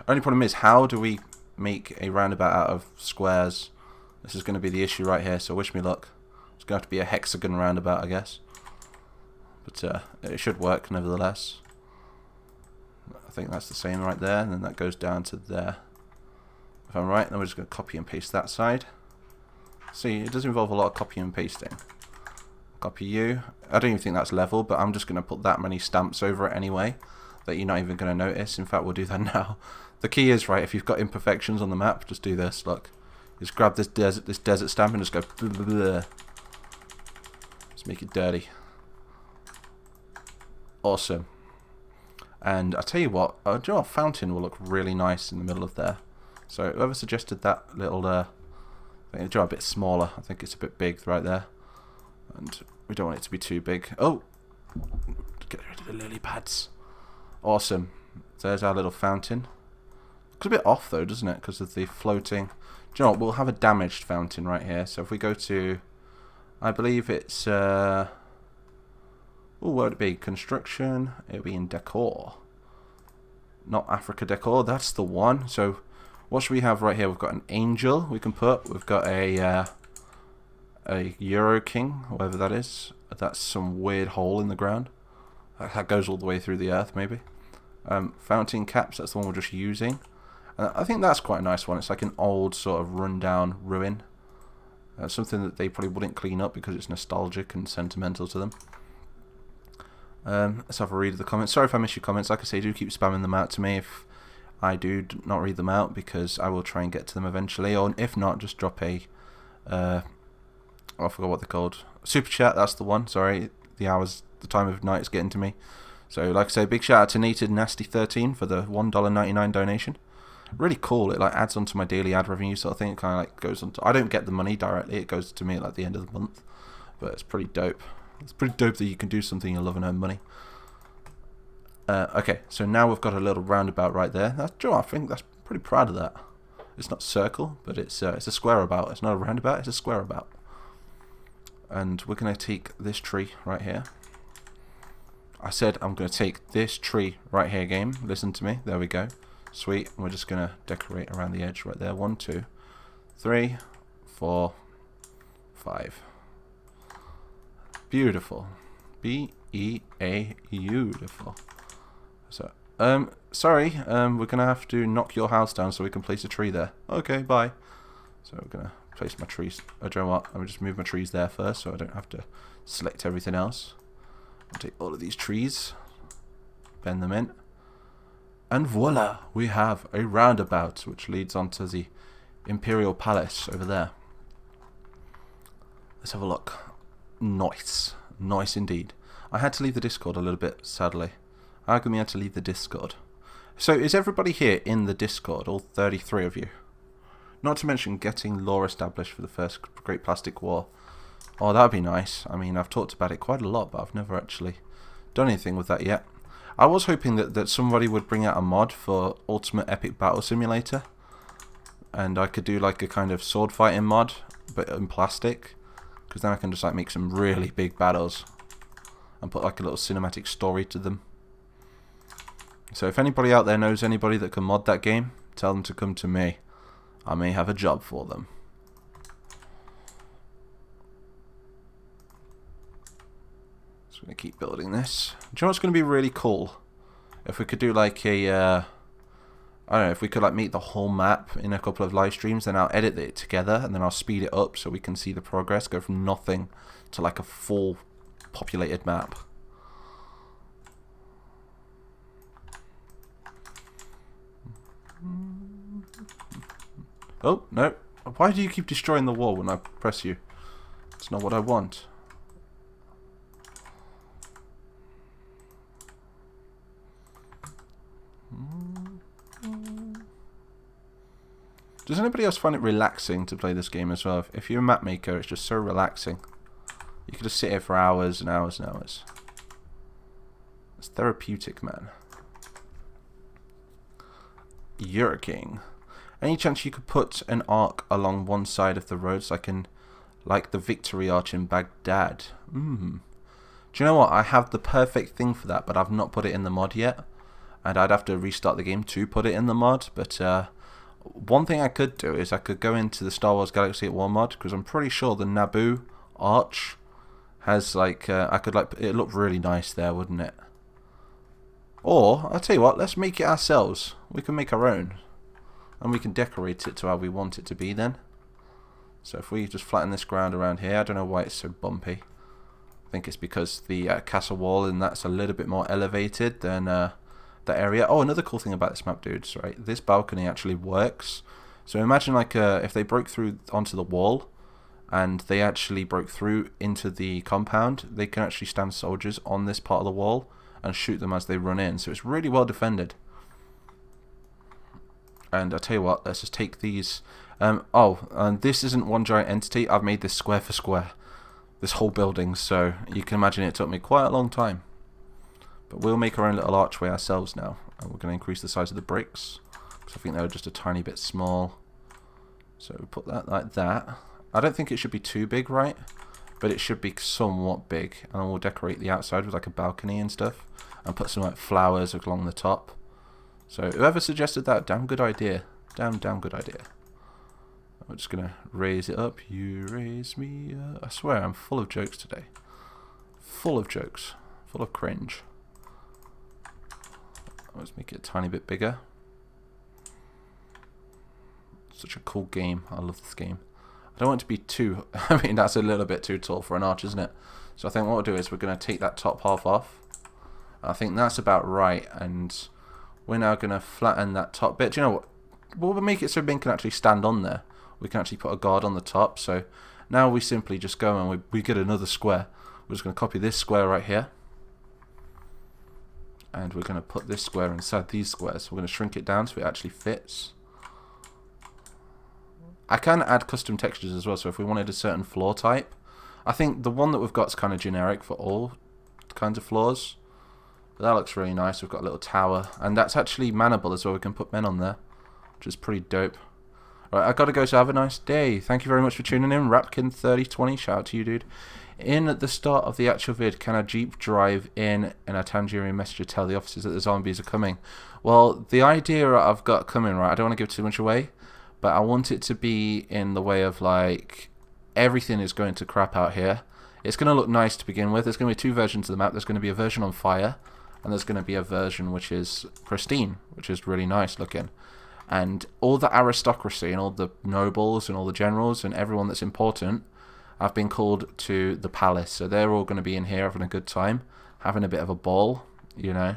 S1: Only problem is, how do we make a roundabout out of squares? This is going to be the issue right here, so wish me luck. It's going to have to be a hexagon roundabout, I guess. But it should work, nevertheless. I think that's the same right there, and then that goes down to there. If I'm right, then we're just going to copy and paste that side. See, it does involve a lot of copy and pasting. Copy you. I don't even think that's level, but I'm just going to put that many stamps over it anyway that you're not even going to notice. In fact, we'll do that now. The key is, right, if you've got imperfections on the map, just do this. Look, just grab this desert stamp and just go blah, blah, blah. Just make it dirty. Awesome. And I tell you what, do you know what, fountain will look really nice in the middle of there. So whoever suggested that little I think draw a bit smaller. I think it's a bit big right there. And we don't want it to be too big. Oh! Get rid of the lily pads. Awesome. There's our little fountain. Looks a bit off though, doesn't it? Because of the floating. Do you know what? We'll have a damaged fountain right here. So if we go to... I believe it's... Oh, where would it be? Construction. It'll be in decor. Not Africa decor. That's the one. So What should we have right here? We've got an angel we can put. We've got a Euro King, whatever that is. That's some weird hole in the ground. That goes all the way through the earth, maybe. Fountain caps, that's the one we're just using. I think that's quite a nice one. It's like an old sort of rundown ruin. Something that they probably wouldn't clean up because it's nostalgic and sentimental to them. Let's have a read of the comments. Sorry if I miss your comments. Like I say, do keep spamming them out to me if I do not read them out, because I will try and get to them eventually. Or if not, just drop a... I forgot what they're called. Super chat, that's the one. Sorry, the time of night is getting to me. So, like I say, big shout out to Natedinasty 13 for the $1.99 donation. Really cool. It like adds onto my daily ad revenue sort of thing. It kind of like goes on to... I don't get the money directly. It goes to me at like the end of the month. But it's pretty dope. It's pretty dope that you can do something you love and earn money. Okay, so now we've got a little roundabout right there. I think that's pretty proud of that. It's not circle, but it's a square about. It's not a roundabout, it's a square about. And we're going to take this tree right here. I said I'm going to take this tree right here, game. Listen to me. There we go. Sweet. And we're just going to decorate around the edge right there. 1, 2, 3, 4, 5. Beautiful. B-E-A, beautiful. So, sorry, we're going to have to knock your house down so we can place a tree there. Okay, bye. So we're going to place my trees. Do you know what? I'll just move my trees there first so I don't have to select everything else. I'll take all of these trees, bend them in, and voila, we have a roundabout which leads onto the Imperial Palace over there. Let's have a look. Nice. Nice indeed. I had to leave the Discord a little bit, sadly. How come you had to leave the Discord? So, is everybody here in the Discord? All 33 of you? Not to mention getting lore established for the first Great Plastic War. Oh, that would be nice. I mean, I've talked about it quite a lot, but I've never actually done anything with that yet. I was hoping that somebody would bring out a mod for Ultimate Epic Battle Simulator. And I could do like a kind of sword fighting mod, but in plastic. Because then I can just like make some really big battles. And put like a little cinematic story to them. So if anybody out there knows anybody that can mod that game, tell them to come to me. I may have a job for them. Just going to keep building this. Do you know what's going to be really cool? If we could do like a... I don't know, if we could like meet the whole map in a couple of live streams, then I'll edit it together and then I'll speed it up so we can see the progress go from nothing to like a full populated map. Oh, no. Why do you keep destroying the wall when I press you? It's not what I want. Does anybody else find it relaxing to play this game as well? If you're a map maker, it's just so relaxing. You could just sit here for hours and hours and hours. It's therapeutic, man. You're a king. Any chance you could put an arc along one side of the road so I can, like the Victory Arch in Baghdad? Do you know what? I have the perfect thing for that, but I've not put it in the mod yet. And I'd have to restart the game to put it in the mod. But one thing I could do is I could go into the Star Wars Galaxy at War mod, because I'm pretty sure the Naboo Arch has like, I could like, it looked really nice there, wouldn't it? Or, I'll tell you what, let's make it ourselves. We can make our own. And we can decorate it to how we want it to be then. So if we just flatten this ground around here, I don't know why it's so bumpy. I think it's because the castle wall and that's a little bit more elevated than that area. Oh, another cool thing about this map, dudes, right? This balcony actually works. So imagine like if they broke through onto the wall and they actually broke through into the compound, they can actually stand soldiers on this part of the wall and shoot them as they run in. So it's really well defended. And I'll tell you what, let's just take these. And this isn't one giant entity. I've made this square for square. This whole building. So you can imagine it took me quite a long time. But we'll make our own little archway ourselves now. And we're going to increase the size of the bricks. Because I think they were just a tiny bit small. So we'll put that like that. I don't think it should be too big, right? But it should be somewhat big. And then we'll decorate the outside with like a balcony and stuff. And put some like flowers along the top. So whoever suggested that, damn good idea. Damn good idea. I'm just going to raise it up. You raise me up. I swear I'm full of jokes today. Full of jokes. Full of cringe. Let's make it a tiny bit bigger. Such a cool game. I love this game. I don't want it to be too... I mean, that's a little bit too tall for an arch, isn't it? So I think what we'll do is we're going to take that top half off. I think that's about right. And we're now going to flatten that top bit. Do you know what? We'll make it so Ben can actually stand on there. We can actually put a guard on the top. So now we simply just go and we get another square. We're just going to copy this square right here. And we're going to put this square inside these squares. We're going to shrink it down so it actually fits. I can add custom textures as well, so if we wanted a certain floor type. I think the one that we've got is kind of generic for all kinds of floors. But that looks really nice. We've got a little tower. And that's actually manable as well. We can put men on there, which is pretty dope. Right, I got to go, so have a nice day. Thank you very much for tuning in. Rapkin3020, shout out to you, dude. In the start of the actual vid, can a jeep drive in and a Tangierian messenger tell the officers that the zombies are coming? Well, the idea I've got coming, right, I don't want to give too much away. But I want it to be in the way of, like, everything is going to crap out here. It's going to look nice to begin with. There's going to be two versions of the map. There's going to be a version on fire, and there's going to be a version which is pristine, which is really nice looking. And all the aristocracy and all the nobles and all the generals and everyone that's important have been called to the palace. So they're all going to be in here having a good time, having a bit of a ball, you know.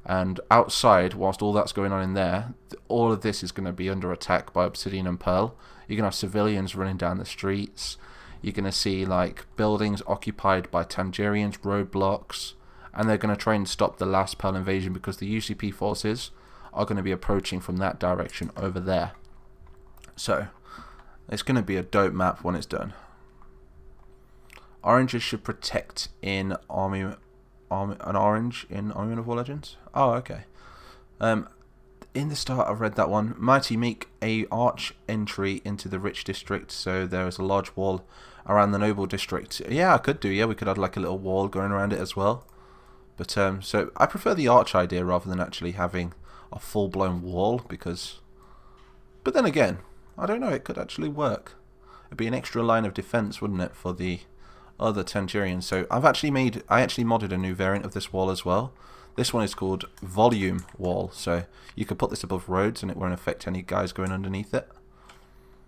S1: And outside, whilst all that's going on in there, all of this is going to be under attack by obsidian and pearl. You're going to have civilians running down the streets. You're going to see like buildings occupied by Tangierians, roadblocks, and they're going to try and stop the last pearl invasion because the UCP forces are going to be approaching from that direction over there. So it's going to be a dope map when it's done. Oranges should protect in an orange in Army of War Legends. Oh, okay. In the start, I've read that one. Mighty make a arch entry into the rich district, so there is a large wall around the noble district. Yeah, I could do. Yeah, we could add like a little wall going around it as well. But so I prefer the arch idea rather than actually having a full-blown wall because. But then again, I don't know. It could actually work. It'd be an extra line of defense, wouldn't it, for the other Tangierians? So I actually modded a new variant of this wall as well. This one is called Volume Wall, so you could put this above roads and it won't affect any guys going underneath it.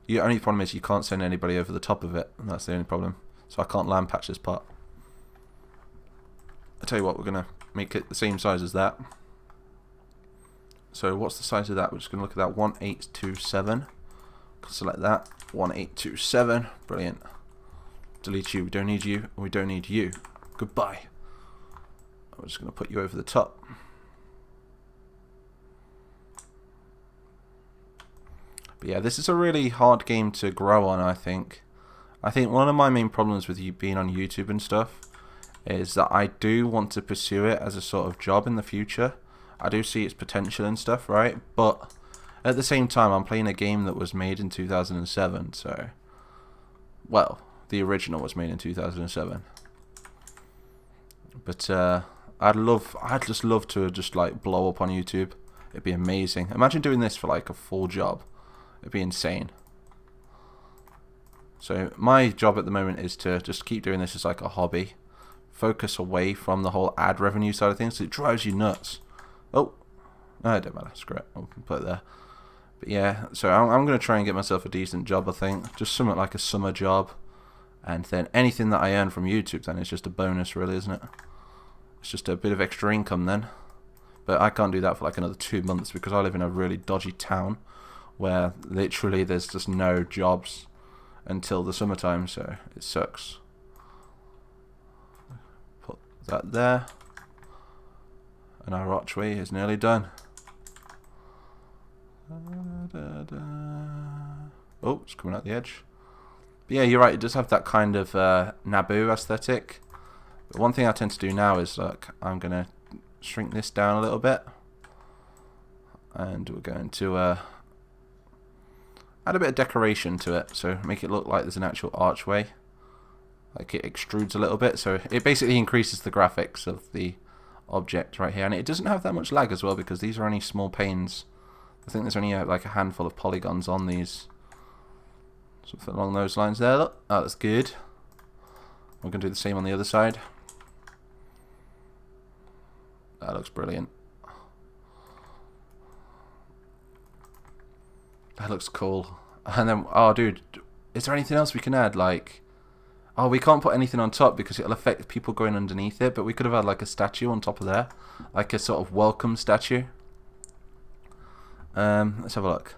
S1: The only problem is you can't send anybody over the top of it, and that's the only problem. So I can't land patch this part. I'll tell you what, we're going to make it the same size as that. So what's the size of that? We're just going to look at that 1827. Select that, 1827, brilliant. Delete you, we don't need you, and we don't need you. Goodbye. I'm just going to put you over the top. But yeah, this is a really hard game to grow on, I think. I think one of my main problems with you being on YouTube and stuff is that I do want to pursue it as a sort of job in the future. I do see its potential and stuff, right? But at the same time, I'm playing a game that was made in 2007, so... Well, the original was made in 2007. But, I'd just love to just like blow up on YouTube. It'd be amazing. Imagine doing this for like a full job. It'd be insane. So my job at the moment is to just keep doing this as like a hobby. Focus away from the whole ad revenue side of things. It drives you nuts. Oh, no, it don't matter. Screw it. I'll put it there. But yeah, so I'm going to try and get myself a decent job, I think. Just something like a summer job. And then anything that I earn from YouTube then is just a bonus, really, isn't it? It's just a bit of extra income then. But I can't do that for like another 2 months because I live in a really dodgy town where literally there's just no jobs until the summertime, so it sucks. Put that there. And our archway is nearly done. Oh, it's coming out the edge. But yeah, you're right, it does have that kind of Naboo aesthetic. But one thing I tend to do now is, look, I'm going to shrink this down a little bit. And we're going to add a bit of decoration to it. So make it look like there's an actual archway. Like it extrudes a little bit. So it basically increases the graphics of the object right here. And it doesn't have that much lag as well because these are only small panes I think there's only like a handful of polygons on these. Something along those lines there. Look, oh, that's good. We're going to do the same on the other side. That looks brilliant. That looks cool. And then, oh dude, is there anything else we can add? Like, oh, we can't put anything on top because it'll affect people going underneath it, but we could have had like a statue on top of there. Like a sort of welcome statue. Let's have a look.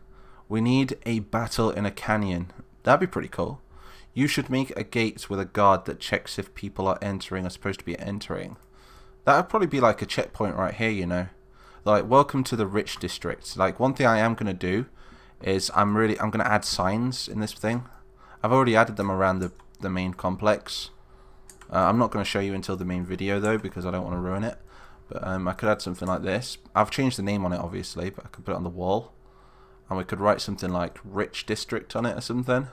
S1: We need a battle in a canyon. That'd be pretty cool. You should make a gate with a guard that checks if people are entering or supposed to be entering. That would probably be like a checkpoint right here, you know. Like, welcome to the rich district. Like, one thing I am going to do is I'm going to add signs in this thing. I've already added them around the main complex. I'm not going to show you until the main video though, because I don't want to ruin it. But I could add something like this. I've changed the name on it obviously, but I could put it on the wall. And we could write something like rich district on it or something.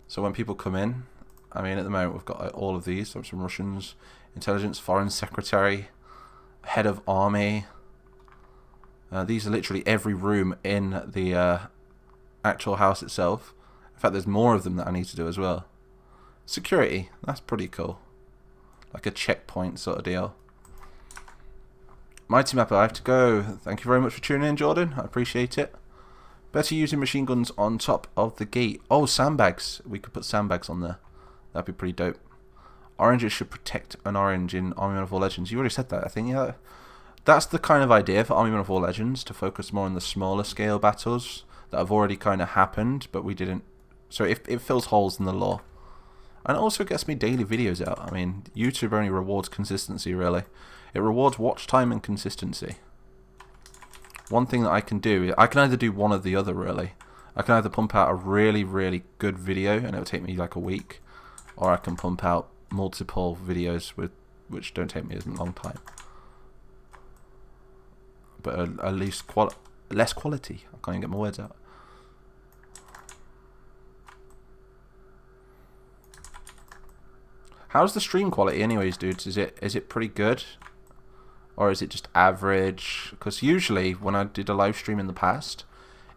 S1: So when people come in, I mean at the moment we've got like, all of these. So some Russians, intelligence, foreign secretary, head of army. These are literally every room in the actual house itself. In fact, there's more of them that I need to do as well. Security, that's pretty cool. Like a checkpoint sort of deal. Mighty Mapper, I have to go. Thank you very much for tuning in, Jordan. I appreciate it. Better using machine guns on top of the gate. Oh, sandbags. We could put sandbags on there. That'd be pretty dope. Oranges should protect an orange in Army Men of War Legends. You already said that, I think. Yeah, that's the kind of idea for Army Men of War Legends, to focus more on the smaller scale battles that have already kind of happened, but we didn't. So it fills holes in the lore. And it also gets me daily videos out. I mean, YouTube only rewards consistency, really. It rewards watch time and consistency. One thing that I can do, I can either do one or the other, really. I can either pump out a really, really good video, and it'll take me like a week, or I can pump out multiple videos which don't take me as long time, but at least less quality. I can't even get my words out. How's the stream quality anyways, dudes? Is it pretty good? Or is it just average? Because usually when I did a live stream in the past,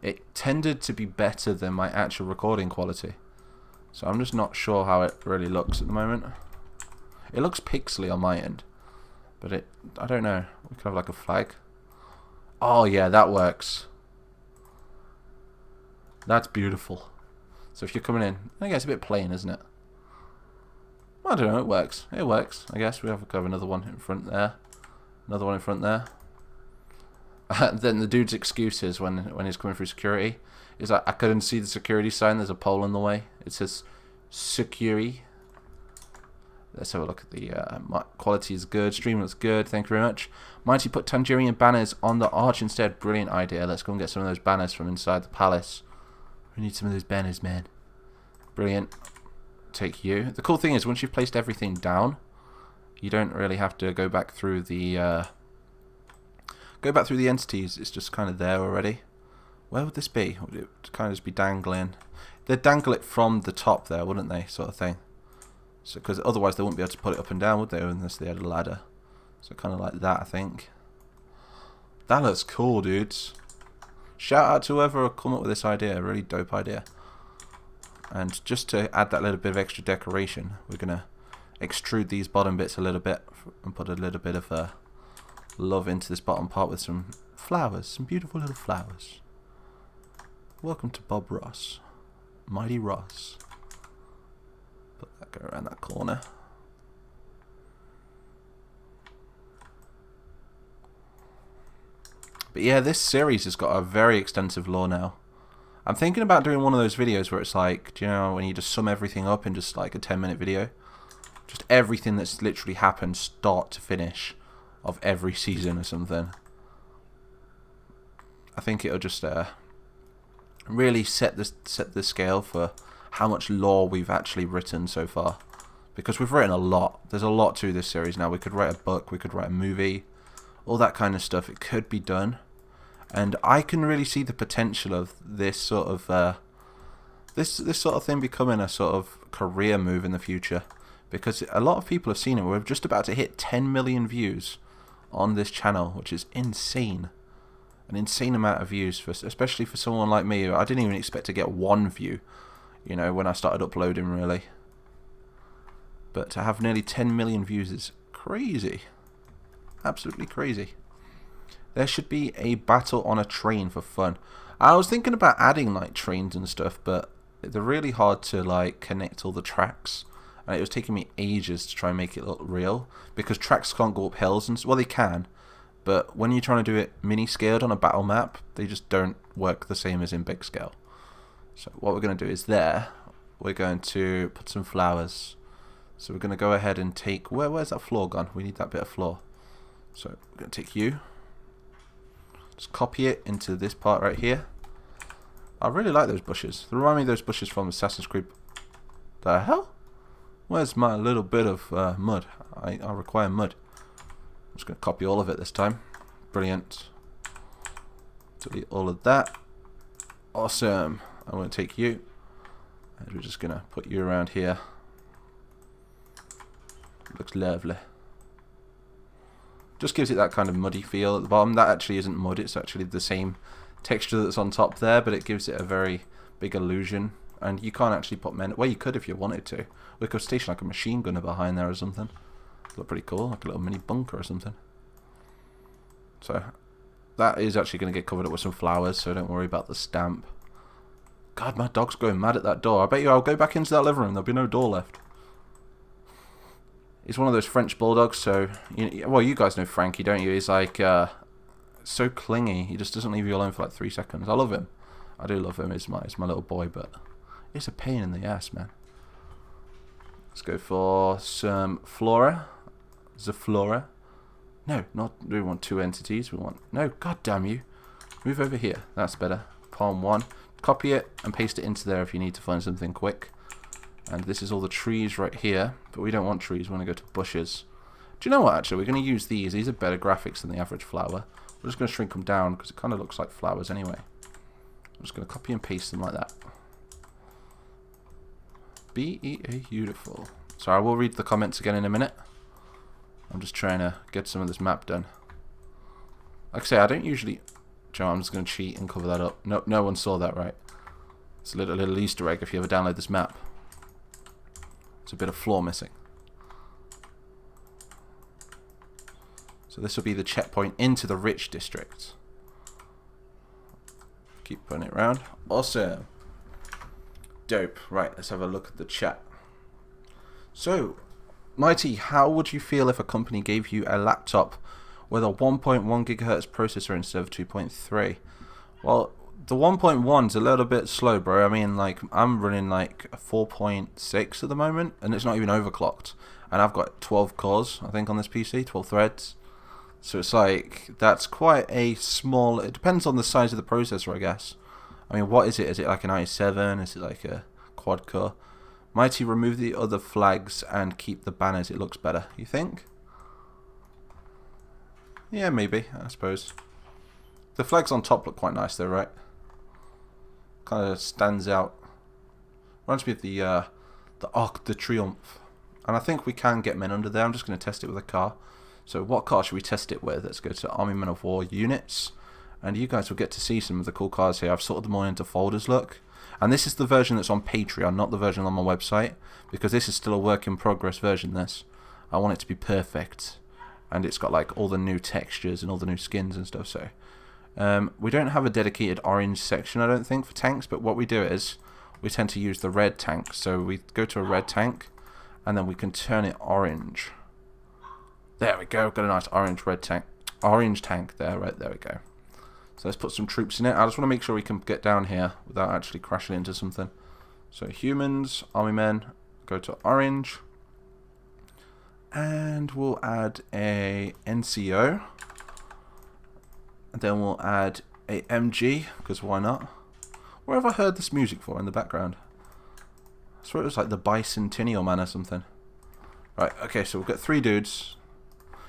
S1: it tended to be better than my actual recording quality. So I'm just not sure how it really looks at the moment. It looks pixely on my end, but I don't know. We could have like a flag. Oh yeah, that works. That's beautiful. So if you're coming in, I guess it's a bit plain, isn't it? I don't know, it works. It works, I guess. We have another one in front there. Another one in front there. Then the dude's excuses when he's coming through security is like, I couldn't see the security sign. There's a pole in the way. It says security. Let's have a look at the quality is good. Stream looks good. Thank you very much. Mighty put Tangerian banners on the arch instead. Brilliant idea. Let's go and get some of those banners from inside the palace. We need some of those banners, man. Brilliant. Take you. The cool thing is once you've placed everything down, you don't really have to go back through the entities. It's just kind of there already. Where would this be? Would it kind of just be dangling? They'd dangle it from the top there, wouldn't they? Sort of thing. So, because otherwise they wouldn't be able to put it up and down, would they? Unless they had a ladder. So kind of like that, I think. That looks cool, dudes. Shout out to whoever come up with this idea. Really dope idea. And just to add that little bit of extra decoration, we're gonna extrude these bottom bits a little bit and put a little bit of love into this bottom part with some flowers, some beautiful little flowers. Welcome to Bob Ross, Mighty Ross. Put that go around that corner. But yeah, this series has got a very extensive lore now. I'm thinking about doing one of those videos where it's like, do you know, when you just sum everything up in just like a 10-minute video? Just everything that's literally happened start to finish of every season or something. I think it'll just really set the scale for how much lore we've actually written so far. Because we've written a lot. There's a lot to this series now. We could write a book, we could write a movie, all that kind of stuff. It could be done. And I can really see the potential of this sort of this sort of thing becoming a sort of career move in the future. Because a lot of people have seen it. We're just about to hit 10 million views on this channel, which is insane. an insane amount of views, especially for someone like me. I didn't even expect to get one view, you know, when I started uploading, really. But to have nearly 10 million views is crazy. Absolutely crazy. There should be a battle on a train for fun. I was thinking about adding like trains and stuff, but they're really hard to like connect all the tracks. And it was taking me ages to try and make it look real, because tracks can't go up hills, and well, they can, but when you're trying to do it mini scaled on a battle map, they just don't work the same as in big scale. So what we're going to do is we're going to put some flowers. So we're going to go ahead and take, where's that floor gone? We need that bit of floor. So we're going to take you, just copy it into this part right here. I really like those bushes. They remind me of those bushes from Assassin's Creed. The hell? Where's my little bit of mud? I require mud. I'm just going to copy all of it this time. Brilliant. Delete all of that. Awesome. I'm going to take you, and we're just going to put you around here. Looks lovely. Just gives it that kind of muddy feel at the bottom. That actually isn't mud, it's actually the same texture that's on top there, but it gives it a very big illusion. And you can't actually put men. Well, you could if you wanted to. We could station like a machine gunner behind there or something. Look pretty cool, like a little mini bunker or something. So that is actually going to get covered up with some flowers, so don't worry about the stamp. God, my dog's going mad at that door. I bet you I'll go back into that living room, there'll be no door left. He's one of those French bulldogs, so well, you guys know Frankie, don't you? He's like so clingy. He just doesn't leave you alone for like 3 seconds. I love him. I do love him. He's my little boy, but it's a pain in the ass, man. Let's go for some flora. Zaflora. No, we want 2 entities. We want, no, god damn you. Move over here. That's better. Palm 1. Copy it and paste it into there if you need to find something quick. And this is all the trees right here, but we don't want trees. We want to go to bushes. Do you know what, actually? We're going to use these. These are better graphics than the average flower. We're just going to shrink them down because it kind of looks like flowers anyway. I'm just going to copy and paste them like that. Beautiful. So I will read the comments again in a minute. I'm just trying to get some of this map done. Like I say, I don't usually... Joe, I'm just going to cheat and cover that up. No one saw that, right? It's a little Easter egg if you ever download this map. It's a bit of floor missing. So this will be the checkpoint into the rich district. Keep putting it around. Awesome. Dope. Right, let's have a look at the chat. So, Mighty, how would you feel if a company gave you a laptop with a 1.1 gigahertz processor instead of 2.3? Well, the 1.1 is a little bit slow, bro. I mean, like, I'm running like a 4.6 at the moment, and it's not even overclocked. And I've got 12 cores, I think, on this PC, 12 threads. So it's like, that's quite a small... It depends on the size of the processor, I guess. I mean, what is it? Is it like an i7? Is it like a quad core? Mighty, remove the other flags and keep the banners. It looks better, you think? Yeah, maybe, I suppose. The flags on top look quite nice though, right? Kind of stands out. Reminds me of the Arc de Triomphe. And I think we can get men under there. I'm just going to test it with a car. So what car should we test it with? Let's go to Army Men of War units. And you guys will get to see some of the cool cars here. I've sorted them all into folders, look. And this is the version that's on Patreon, not the version on my website. Because this is still a work in progress version, this. I want it to be perfect. And it's got like all the new textures and all the new skins and stuff, so... we don't have a dedicated orange section, I don't think, for tanks, but what we do is we tend to use the red tank. So we go to a red tank, and then we can turn it orange. There we go, got a nice orange tank there, right, there we go. So let's put some troops in it. I just want to make sure we can get down here without actually crashing into something. So humans, army men, go to orange. And we'll add a NCO. And then we'll add a MG, because why not? Where have I heard this music for in the background? I swear it was like the Bicentennial Man or something. Right, okay, so we've got 3 dudes.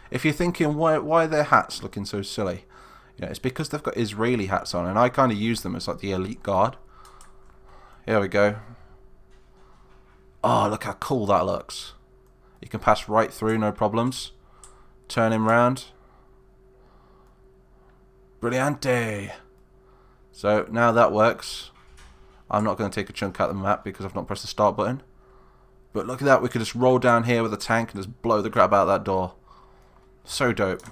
S1: If you're thinking, why are their hats looking so silly? Yeah, it's because they've got Israeli hats on, and I kind of use them as like the elite guard. Here we go. Oh, look how cool that looks. You can pass right through, no problems. Turn him round. Brilliante. So now that works. I'm not going to take a chunk out of the map because I've not pressed the start button. But look at that, we could just roll down here with a tank and just blow the crap out of that door. So dope.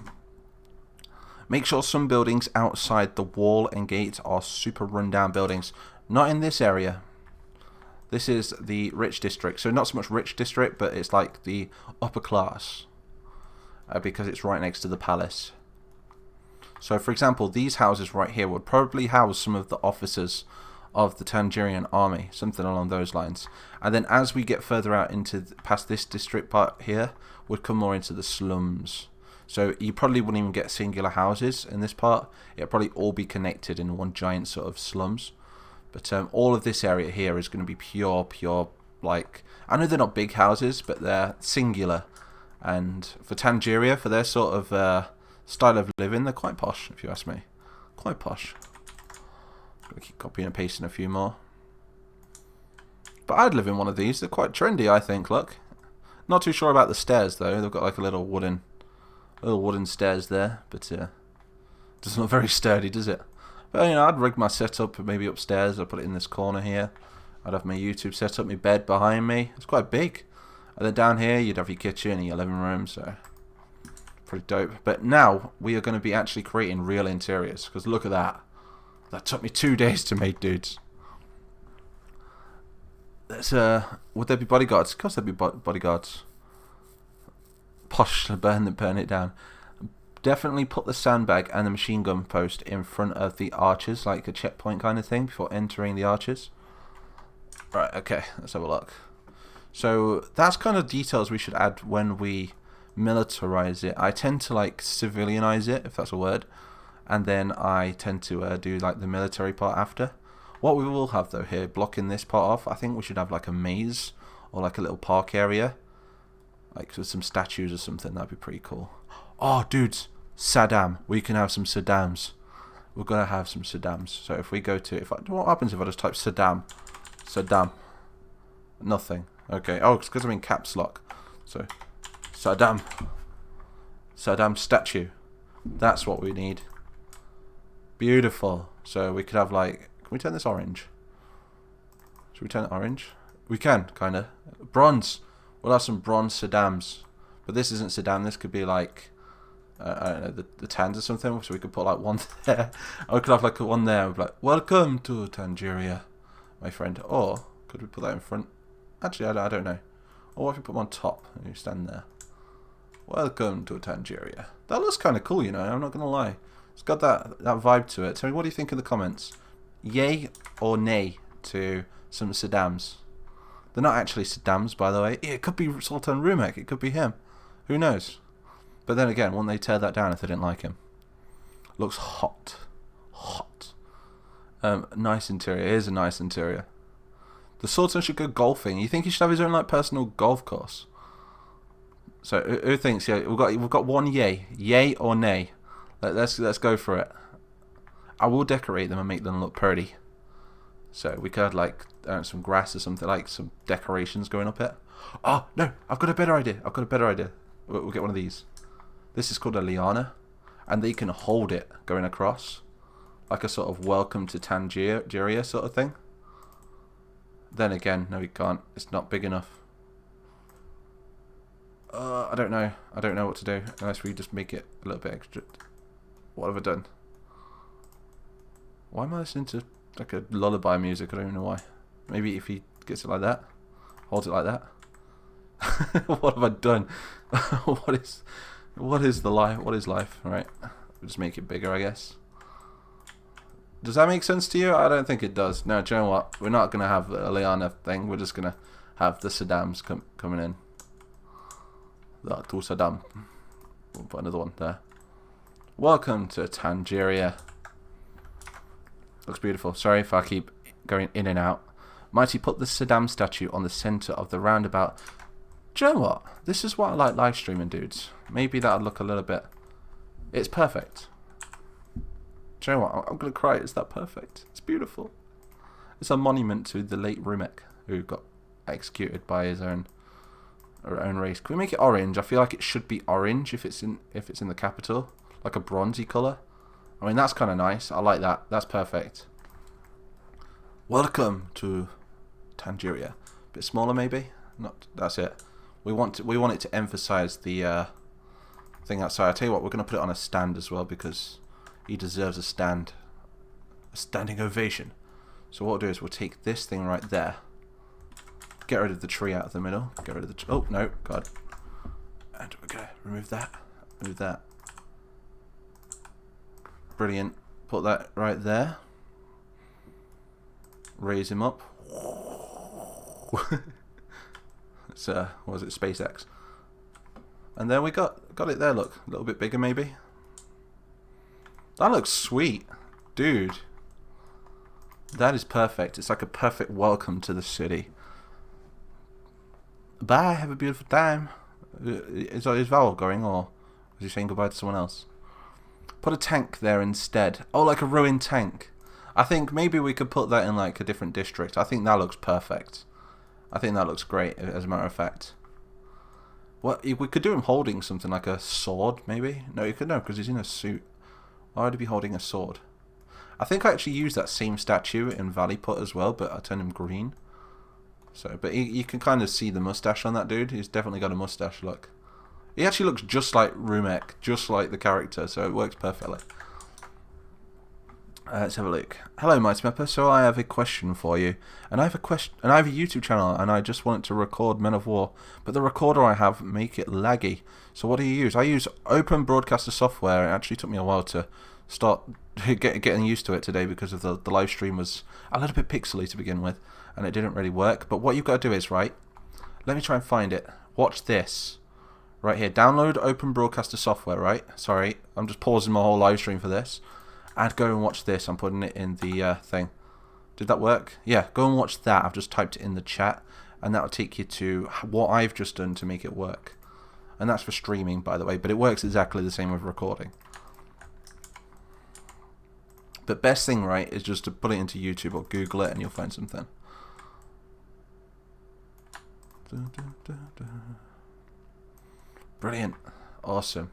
S1: Make sure some buildings outside the wall and gate are super rundown buildings. Not in this area. This is the rich district. So not so much rich district, but it's like the upper class. Because it's right next to the palace. So for example, these houses right here would probably house some of the officers of the Tangerian army. Something along those lines. And then as we get further out into past this district part here, would come more into the slums. So you probably wouldn't even get singular houses in this part. It'll probably all be connected in one giant sort of slums. But all of this area here is going to be pure, like... I know they're not big houses, but they're singular. And for Tangeria, for their sort of style of living, they're quite posh, if you ask me. Quite posh. I'm going to keep copying and pasting a few more. But I'd live in one of these. They're quite trendy, I think, look. Not too sure about the stairs, though. They've got like a little wooden stairs there. But doesn't look very sturdy, does it? But, you know, I'd rig my setup maybe upstairs. I'd put it in this corner here. I'd have my YouTube setup, my bed behind me. It's quite big. And then down here, you'd have your kitchen and your living room, so pretty dope. But now, we are going to be actually creating real interiors, because look at that. That took me 2 days to make, dudes. Let's, would there be bodyguards? Of course there'd be bodyguards. Posh, burn it down. Definitely put the sandbag and the machine gun post in front of the archers, like a checkpoint kind of thing, before entering the archers. Right, okay, let's have a look. So that's kind of details we should add when we militarize it. I tend to like civilianize it, if that's a word, and then I tend to do like the military part after. What we will have though here, blocking this part off, I think we should have like a maze or like a little park area, like with some statues or something. That'd be pretty cool. Oh, dudes, Saddam. We can have some Saddams. We're gonna have some Saddams. So if we go to, what happens if I just type Saddam? Saddam. Nothing. Okay. Oh, it's because I'm in caps lock. So, Saddam. Saddam statue. That's what we need. Beautiful. So we could have like, can we turn this orange? Should we turn it orange? We can, kind of. Bronze. We'll have some bronze Saddams. But this isn't Saddam. This could be like, I don't know, the Tans or something. So we could put like one there. Or we could have like one there. We'd be like, welcome to Tangeria, my friend. Or could we put that in front? Actually, I don't know. Or what if we put them on top and you stand there? Welcome to Tangeria. That looks kind of cool, you know. I'm not going to lie. It's got that vibe to it. Tell me, what do you think in the comments? Yay or nay to some Saddams? They're not actually Saddams, by the way. It could be Sultan Rumek. It could be him. Who knows? But then again, wouldn't they tear that down if they didn't like him? Looks hot. Hot. Nice interior. Here's a nice interior. The Sultan should go golfing. You think he should have his own like personal golf course? So who thinks? Yeah, we've got one yay or nay. Let's go for it. I will decorate them and make them look pretty. So we could have like some grass or something, like some decorations going up it. Oh no! I've got a better idea. We'll get one of these. This is called a liana, and they can hold it going across, like a sort of welcome to Tangeria sort of thing. Then again, no, we can't. It's not big enough. I don't know. I don't know what to do unless we just make it a little bit extra. What have I done? Why am I listening to like a lullaby music? I don't even know why. Maybe if he gets it like that, holds it like that. What have I done? What is the life? What is life? All right, we'll just make it bigger, I guess. Does that make sense to you? I don't think it does. No, do you know what? We're not gonna have a Liana thing. We're just gonna have the Saddams coming in. That two Saddam. We'll put another one there. Welcome to Tangeria. Looks beautiful. Sorry if I keep going in and out. Mighty put the Saddam statue on the center of the roundabout. Do you know what? This is what I like live streaming, dudes. Maybe that'll look a little bit. It's perfect. Do you know what? I'm gonna cry. It's that perfect. It's beautiful. It's a monument to the late Rumek, who got executed by his own race. Can we make it orange? I feel like it should be orange if it's in the capital, like a bronzy color. I mean, that's kind of nice. I like that. That's perfect. Welcome to Tangier. Bit smaller, maybe. Not. That's it. We want it to emphasize the thing outside. I tell you what, we're going to put it on a stand as well because he deserves a stand, a standing ovation. So what we'll do is we'll take this thing right there. Get rid of the tree out of the middle. Get rid of the. Oh no, God. And we're going to remove that. Remove that. Brilliant. Put that right there. Raise him up. It's what was it, SpaceX? And there we got it there. Look, a little bit bigger maybe. That looks sweet, dude. That is perfect. It's like a perfect welcome to the city. Bye. Have a beautiful time. Is Val going, or is he saying goodbye to someone else? Put a tank there instead. Oh, like a ruined tank. I think maybe we could put that in like a different district. I think that looks perfect. I think that looks great, as a matter of fact. What, we could do him holding something like a sword, maybe? No, you could no, because he's in a suit. Why would he be holding a sword? I think I actually used that same statue in Valley Put as well, but I turned him green. So, but you can kind of see the mustache on that dude. He's definitely got a mustache look. He actually looks just like Rumek, just like the character, so it works perfectly. Let's have a look. Hello, Mighty Mapper. So I have a question for you, and I have a YouTube channel, and I just want to record Men of War, but the recorder I have make it laggy. So what do you use? I use Open Broadcaster software. It actually took me a while to start getting used to it today because of the live stream was a little bit pixely to begin with, and it didn't really work. But what you've got to do is, right, let me try and find it. Watch this. Right here, download Open Broadcaster software, right? Sorry, I'm just pausing my whole live stream for this. And go and watch this. I'm putting it in the thing. Did that work? Yeah, go and watch that. I've just typed it in the chat. And that'll take you to what I've just done to make it work. And that's for streaming, by the way. But it works exactly the same with recording. But best thing, right, is just to put it into YouTube or Google it and you'll find something. Brilliant. Awesome.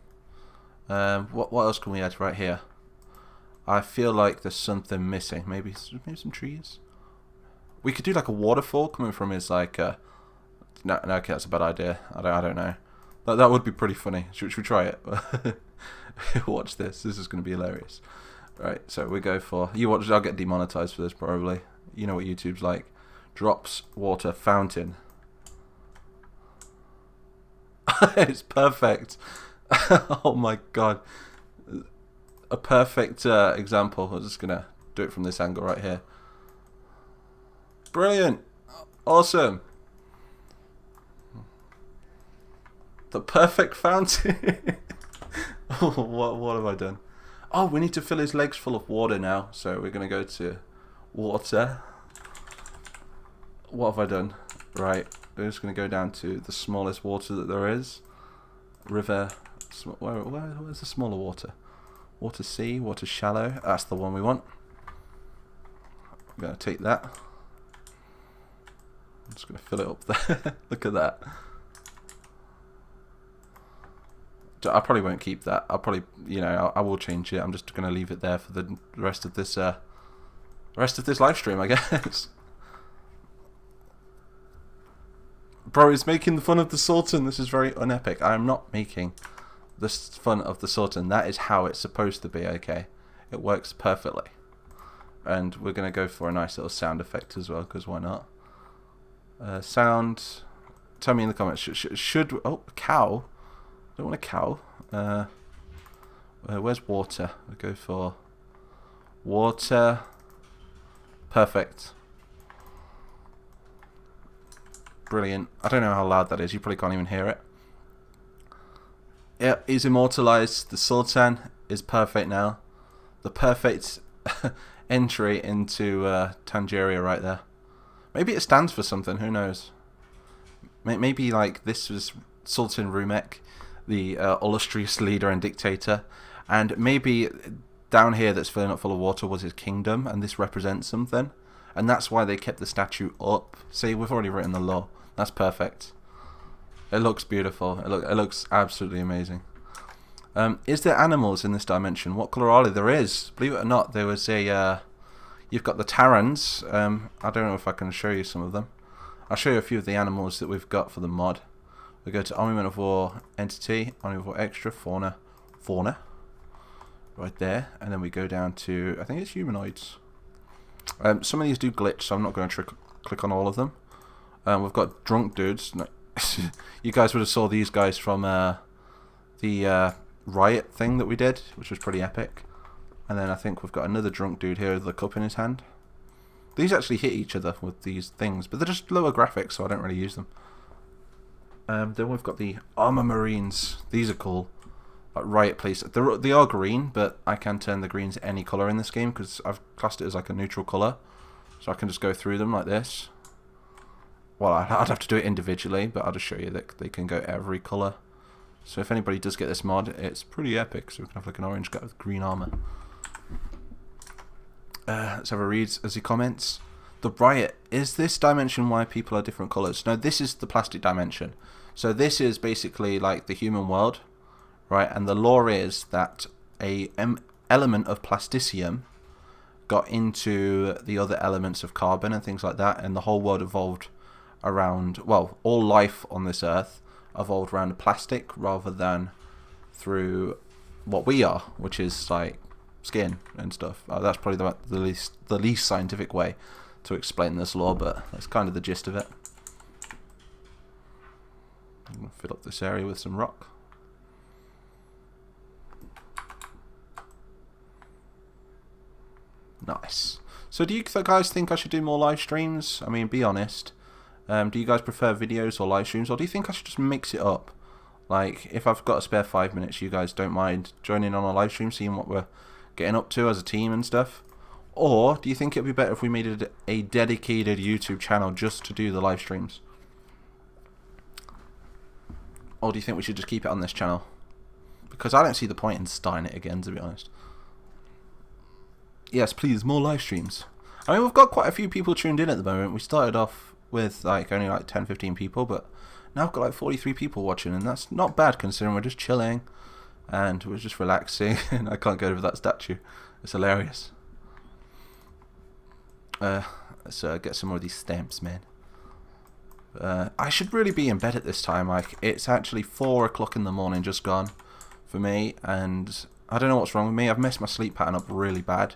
S1: What else can we add right here? I feel like there's something missing. Maybe some trees. We could do like a waterfall coming from his like. No, okay, that's a bad idea. I don't know. That would be pretty funny. Should we try it? Watch this. This is going to be hilarious. Right. So we go for you. Watch. I'll get demonetized for this probably. You know what YouTube's like. Drops water fountain. It's perfect. Oh my god. A perfect example. I'm just gonna do it from this angle right here. Brilliant. Awesome. The perfect fountain. What have I done? Oh, we need to fill his legs full of water now. So we're gonna go to water. What have I done? Right. We're just gonna go down to the smallest water that there is. River. Where's the smaller water? Water sea, water shallow. That's the one we want. I'm going to take that. I'm just going to fill it up there. Look at that. I probably won't keep that. I'll probably, I will change it. I'm just going to leave it there for the rest of this live stream, I guess. Bro, it's making fun of the Sultan. This is very unepic. I am not making the fun of the Sultan. That is how it's supposed to be, okay? It works perfectly. And we're going to go for a nice little sound effect as well, because why not? Sound. Tell me in the comments. Should oh, a cow. I don't want a cow. Where's water? We'll go for water. Perfect. Brilliant. I don't know how loud that is. You probably can't even hear it. Yep, he's immortalized. The Sultan is perfect now. The perfect entry into Tangier right there. Maybe it stands for something. Who knows? Maybe like this was Sultan Rumek, the illustrious leader and dictator, and maybe down here that's filling up full of water was his kingdom, and this represents something, and that's why they kept the statue up. See, we've already written the law. That's perfect. It looks beautiful. It looks absolutely amazing. Is there animals in this dimension? What colour are they? There is. Believe it or not, there was a... you've got the Tarans. I don't know if I can show you some of them. I'll show you a few of the animals that we've got for the mod. We go to Armament of War Entity, Armament of War Extra, Fauna. Right there. And then we go down to, I think it's humanoids. Some of these do glitch, so I'm not going to click on all of them. We've got drunk dudes. No, you guys would have saw these guys from the riot thing that we did, which was pretty epic. And then I think we've got another drunk dude here with a cup in his hand. These actually hit each other with these things, but they're just lower graphics, so I don't really use them. Then we've got the Armor Marines. These are cool. Like riot police. They are green, but I can turn the greens any colour in this game because I've classed it as like a neutral colour. So I can just go through them like this. Well, I'd have to do it individually, but I'll just show you that they can go every colour. So if anybody does get this mod, it's pretty epic. So we can have like an orange guy with green armour. Let's have a read as he comments. The riot. Is this dimension why people are different colours? No, this is the plastic dimension. So this is basically like the human world, right? And the lore is that a element of plasticium got into the other elements of carbon and things like that, and the whole world evolved around, well, all life on this earth evolved around plastic rather than through what we are, which is like skin and stuff. That's probably the least scientific way to explain this lore, but that's kind of the gist of it. I'm going to fill up this area with some rock. Nice. So do you guys think I should do more live streams? I mean, be honest. Do you guys prefer videos or live streams, or do you think I should just mix it up? Like, if I've got a spare 5 minutes, you guys don't mind joining on a live stream, seeing what we're getting up to as a team and stuff? Or do you think it would be better if we made a dedicated YouTube channel just to do the live streams? Or do you think we should just keep it on this channel? Because I don't see the point in starting it again, to be honest. Yes, please, more live streams. I mean, we've got quite a few people tuned in at the moment. We started off with like only like 10-15 people, but now I've got like 43 people watching, and that's not bad considering we're just chilling and we're just relaxing. And I can't get over that statue. It's hilarious. Let's get some more of these stamps, man. I should really be in bed at this time. Like, it's actually 4 o'clock in the morning, just gone for me, and I don't know what's wrong with me. I've messed my sleep pattern up really bad,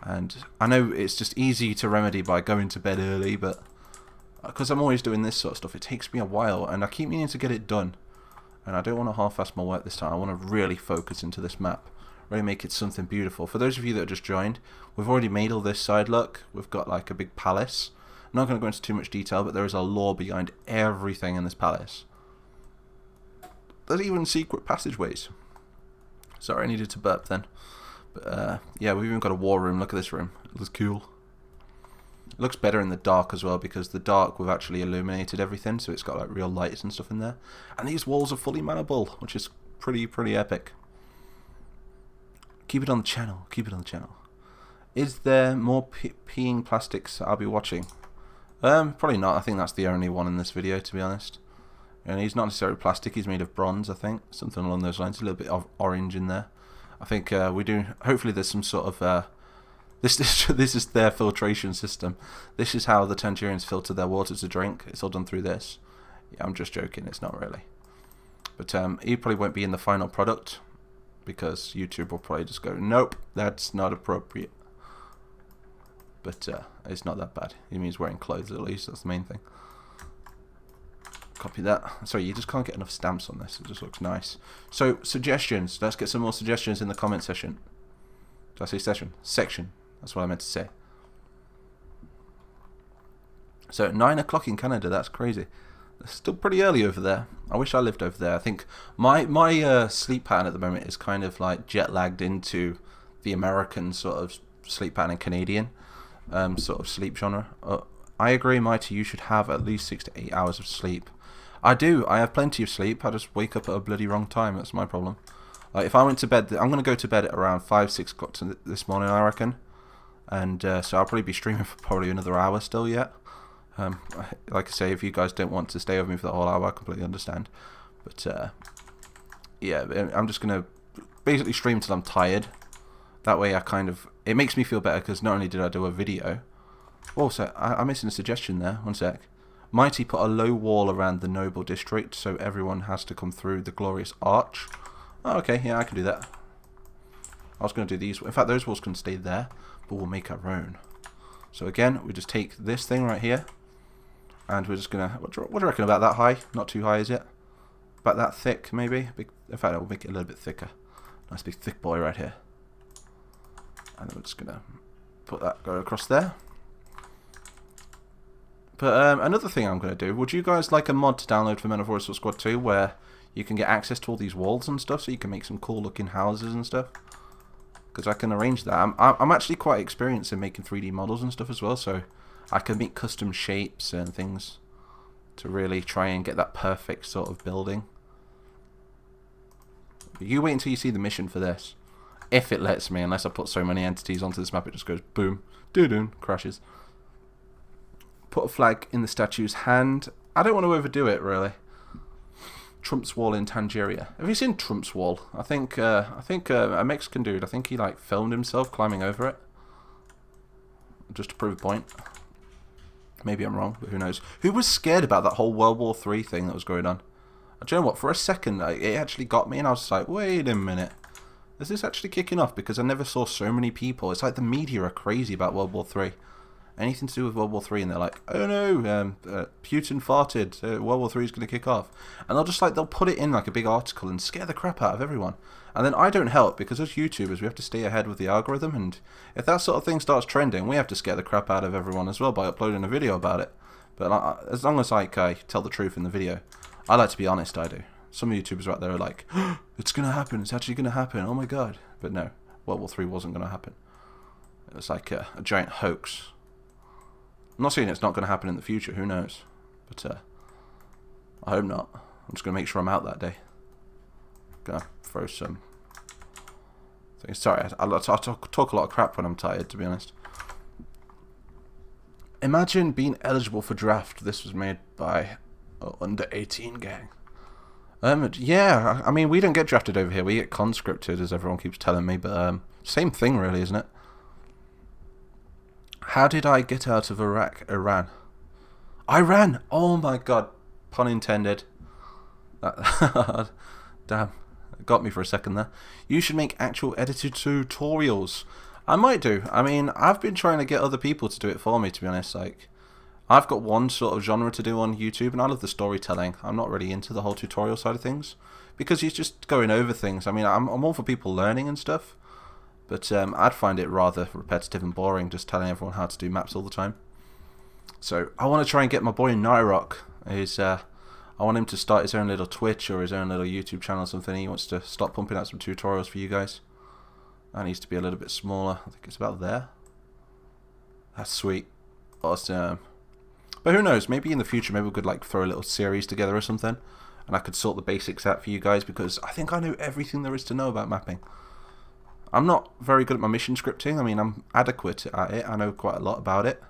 S1: and I know it's just easy to remedy by going to bed early, but because I'm always doing this sort of stuff, it takes me a while, and I keep meaning to get it done, and I don't want to half-ass my work this time. I want to really focus into this map, really make it something beautiful. For those of you that just joined, we've already made all this side look. We've got like a big palace. I'm not going to go into too much detail, but there is a lore behind everything in this palace. There's even secret passageways. Sorry, I needed to burp then. But yeah, we've even got a war room. Look at this room. It looks cool. It looks better in the dark as well, because the dark we've actually illuminated everything, so it's got like real lights and stuff in there. And these walls are fully mannable, which is pretty epic. Keep it on the channel. Keep it on the channel. Is there more peeing plastics I'll be watching? Probably not. I think that's the only one in this video, to be honest. And he's not necessarily plastic. He's made of bronze, I think. Something along those lines. A little bit of orange in there. I think we do. Hopefully, there's some sort of. This is their filtration system. This is how the Tangiers filter their water to drink. It's all done through this. Yeah, I'm just joking. It's not really. But he probably won't be in the final product, because YouTube will probably just go, nope, that's not appropriate. But it's not that bad. It means wearing clothes at least. That's the main thing. Copy that. Sorry, you just can't get enough stamps on this. It just looks nice. So, suggestions. Let's get some more suggestions in the comment section. Did I say session? Section. That's what I meant to say. So, at 9 o'clock in Canada. That's crazy. It's still pretty early over there. I wish I lived over there. I think my sleep pattern at the moment is kind of like jet lagged into the American sort of sleep pattern and Canadian sort of sleep genre. I agree, Mighty, you should have at least 6 to 8 hours of sleep. I do. I have plenty of sleep. I just wake up at a bloody wrong time. That's my problem. Like, if I went to bed, I'm going to go to bed at around 5-6 o'clock this morning, I reckon. And so I'll probably be streaming for probably another hour still yet. Like I say, if you guys don't want to stay with me for the whole hour, I completely understand. But yeah, I'm just going to basically stream till I'm tired. That way it makes me feel better, because not only did I do a video. Also, I'm missing a suggestion there. One sec. Mighty put a low wall around the noble district, so everyone has to come through the glorious arch. Oh, okay, yeah, I can do that. I was going to do these. In fact, those walls can stay there, but we'll make our own. So again, we just take this thing right here, and we're just going to... What do you reckon about that high? Not too high, is it? About that thick, maybe? In fact, I'll make it a little bit thicker. Nice big thick boy right here. And then we're just going to go across there. But another thing I'm going to do, would you guys like a mod to download for Men of War Assault Squad 2 where you can get access to all these walls and stuff, so you can make some cool looking houses and stuff? Because I can arrange that. I'm actually quite experienced in making 3D models and stuff as well, so I can make custom shapes and things to really try and get that perfect sort of building. But you wait until you see the mission for this. If it lets me, unless I put so many entities onto this map, it just goes boom, doo-doo, crashes. Put a flag in the statue's hand. I don't want to overdo it, really. Trump's Wall in Tangiers. Have you seen Trump's Wall? I think a Mexican dude, I think he like filmed himself climbing over it. Just to prove a point. Maybe I'm wrong, but who knows. Who was scared about that whole World War III thing that was going on? Do you know what? For a second, it actually got me, and I was like, wait a minute. Is this actually kicking off? Because I never saw so many people. It's like the media are crazy about World War III. Anything to do with World War III, and they're like, oh no, Putin farted, World War III is going to kick off. And they'll put it in like a big article and scare the crap out of everyone. And then I don't help, because as YouTubers we have to stay ahead with the algorithm, and if that sort of thing starts trending, we have to scare the crap out of everyone as well by uploading a video about it. But as long as I tell the truth in the video, I like to be honest, I do. Some YouTubers out there are like, oh, it's going to happen, it's actually going to happen, oh my god. But no, World War III wasn't going to happen. It was like a giant hoax. I'm not saying it's not going to happen in the future, who knows. But I hope not. I'm just going to make sure I'm out that day. Gonna throw some things. Sorry, I talk a lot of crap when I'm tired, to be honest. Imagine being eligible for draft. This was made by under 18 gang. Yeah, I mean, we don't get drafted over here. We get conscripted, as everyone keeps telling me. But same thing, really, isn't it? How did I get out of Iran? Iran! Oh my god. Pun intended. Damn. It got me for a second there. You should make actual edited tutorials. I might do. I mean, I've been trying to get other people to do it for me, to be honest. Like, I've got one sort of genre to do on YouTube, and I love the storytelling. I'm not really into the whole tutorial side of things, because it's just going over things. I mean, I'm all for people learning and stuff. But I'd find it rather repetitive and boring just telling everyone how to do maps all the time. So I want to try and get my boy Nyrock. I want him to start his own little Twitch or his own little YouTube channel or something. He wants to start pumping out some tutorials for you guys. That needs to be a little bit smaller. I think it's about there. That's sweet. Awesome. But who knows? Maybe in the future, maybe we could like throw a little series together or something. And I could sort the basics out for you guys, because I think I know everything there is to know about mapping. I'm not very good at my mission scripting. I mean, I'm adequate at it. I know quite a lot about it,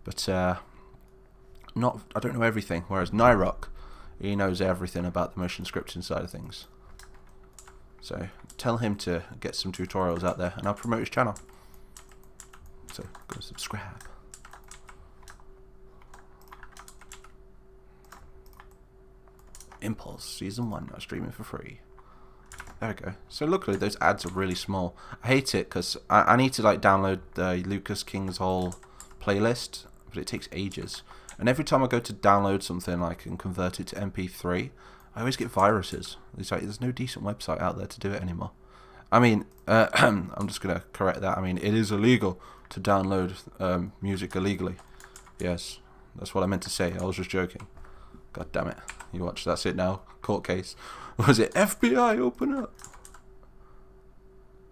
S1: but I don't know everything. Whereas Nyrock, he knows everything about the motion scripting side of things. So tell him to get some tutorials out there, and I'll promote his channel. So go subscribe. Impulse Season 1. I'm streaming for free. There we go. So luckily those ads are really small. I hate it because I need to like download the Lucas King's whole playlist, but it takes ages. And every time I go to download something like and convert it to MP3, I always get viruses. It's like there's no decent website out there to do it anymore. I mean, I'm just gonna correct that. I mean, it is illegal to download music illegally. Yes, that's what I meant to say. I was just joking. God damn it. You watch, that's it now. Court case. Was it FBI? Open up.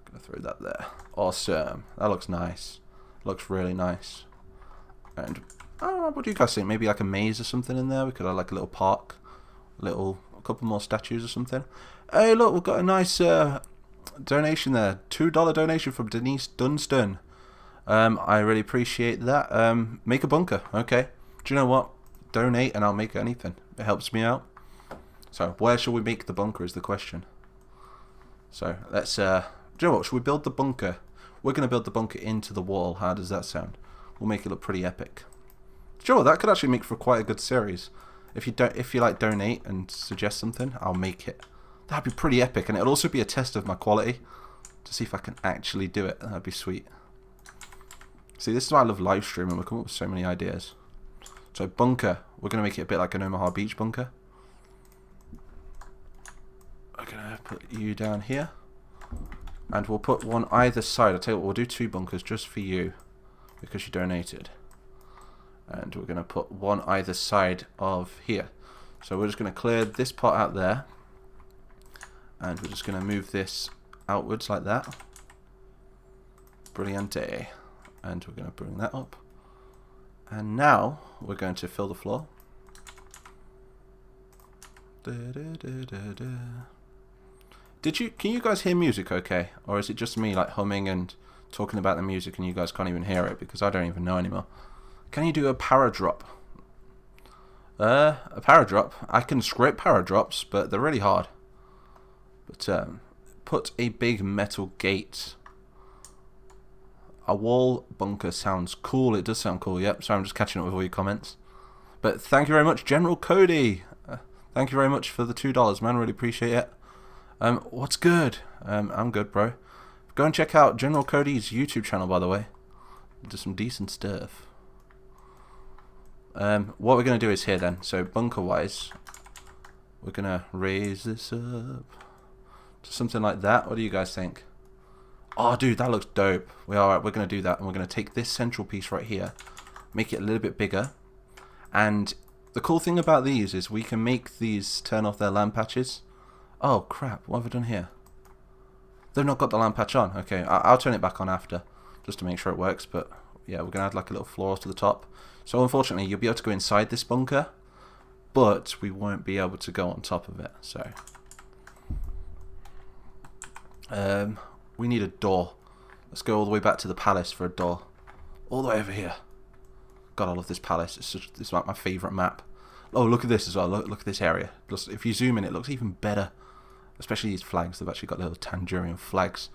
S1: Gonna throw that there. Awesome. That looks nice. Looks really nice. And what do you guys think? Maybe like a maze or something in there. We could have like a little park, a couple more statues or something. Hey, look, we've got a nice donation there. $2 donation from Denise Dunstan. I really appreciate that. Make a bunker. Okay. Do you know what? Donate and I'll make anything. It helps me out. So where shall we make the bunker is the question. So let's, do you know what, should we build the bunker? We're going to build the bunker into the wall. How does that sound? We'll make it look pretty epic. Sure, that could actually make for quite a good series. If you like donate and suggest something, I'll make it. That'd be pretty epic, and it'll also be a test of my quality to see if I can actually do it. That'd be sweet. See, this is why I love live streaming. We come up with so many ideas. So bunker, we're gonna make it a bit like an Omaha Beach bunker. I'm gonna put you down here, and we'll put one either side. I'll tell you what, we'll do 2 bunkers just for you because you donated. And we're going to put one either side of here. So we're just going to clear this part out there. And we're just going to move this outwards like that. Brilliante. And we're going to bring that up. And now we're going to fill the floor. Can you guys hear music okay? Or is it just me like humming and talking about the music and you guys can't even hear it because I don't even know anymore? Can you do a paradrop? A paradrop? I can script paradrops, but they're really hard. But put a big metal gate. A wall bunker sounds cool. It does sound cool, yep. So I'm just catching up with all your comments. But thank you very much, General Cody. Thank you very much for the $2, man. Really appreciate it. What's good? I'm good, bro. Go and check out General Cody's YouTube channel, by the way. Do some decent stuff. What we're going to do is here then, so bunker wise, we're going to raise this up to something like that. What do you guys think? Oh dude, that looks dope. We're going to do that, and we're going to take this central piece right here, make it a little bit bigger, and the cool thing about these is we can make these turn off their lamp patches. Oh crap, what have I done here? They've not got the lamp patch on. Okay, I'll turn it back on after, just to make sure it works, but yeah, we're going to add like a little floor to the top. So unfortunately, you'll be able to go inside this bunker, but we won't be able to go on top of it. So we need a door. Let's go all the way back to the palace for a door. All the way over here. God, I love this palace. It's like my favourite map. Oh, look at this as well. Look at this area. Plus, if you zoom in, it looks even better. Especially these flags. They've actually got little Tangierian flags.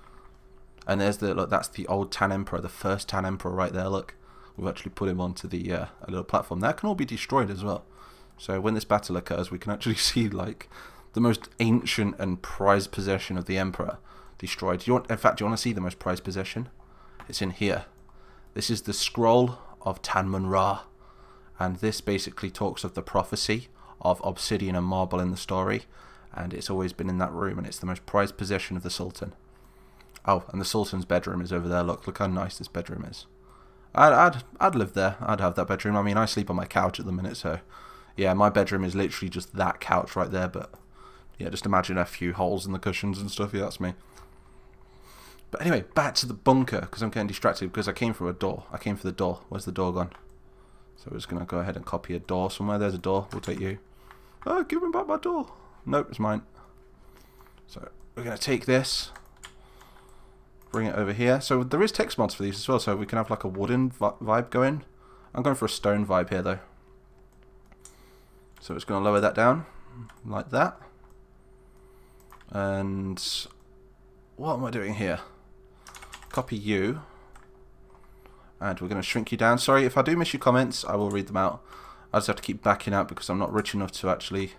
S1: And there's the look. That's the old Tan Emperor, the first Tan Emperor right there. Look. We've actually put him onto the a little platform. That can all be destroyed as well. So when this battle occurs, we can actually see like the most ancient and prized possession of the Emperor destroyed. In fact, do you want to see the most prized possession? It's in here. This is the scroll of Tanmun-Ra, and this basically talks of the prophecy of obsidian and marble in the story, and it's always been in that room, and it's the most prized possession of the Sultan. Oh, and the Sultan's bedroom is over there. Look how nice this bedroom is. I'd live there. I'd have that bedroom. I mean, I sleep on my couch at the minute, so yeah, my bedroom is literally just that couch right there. But yeah, just imagine a few holes in the cushions and stuff. Yeah, that's me. But anyway, back to the bunker, because I'm getting distracted because I came for a door. I came for the door. Where's the door gone? So we're just going to go ahead and copy a door somewhere. There's a door. We'll take you. Oh, give me back my door. Nope, it's mine. So we're going to take this. Bring it over here. So there is text mods for these as well, so we can have like a wooden vibe going. I'm going for a stone vibe here though. So it's going to lower that down like that. And what am I doing here? Copy you. And we're going to shrink you down. Sorry, if I do miss your comments, I will read them out. I just have to keep backing out because I'm not rich enough to actually,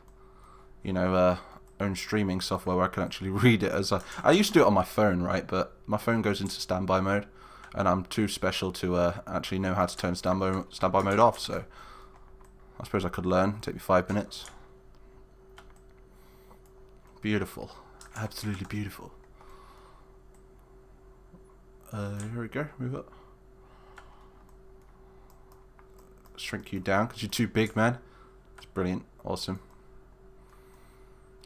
S1: you know, own streaming software where I can actually read it. As I used to do it on my phone, right? But my phone goes into standby mode, and I'm too special to actually know how to turn standby mode off. So I suppose I could learn. Take me 5 minutes. Beautiful, absolutely beautiful. Here we go. Move up. Shrink you down because you're too big, man. It's brilliant, awesome.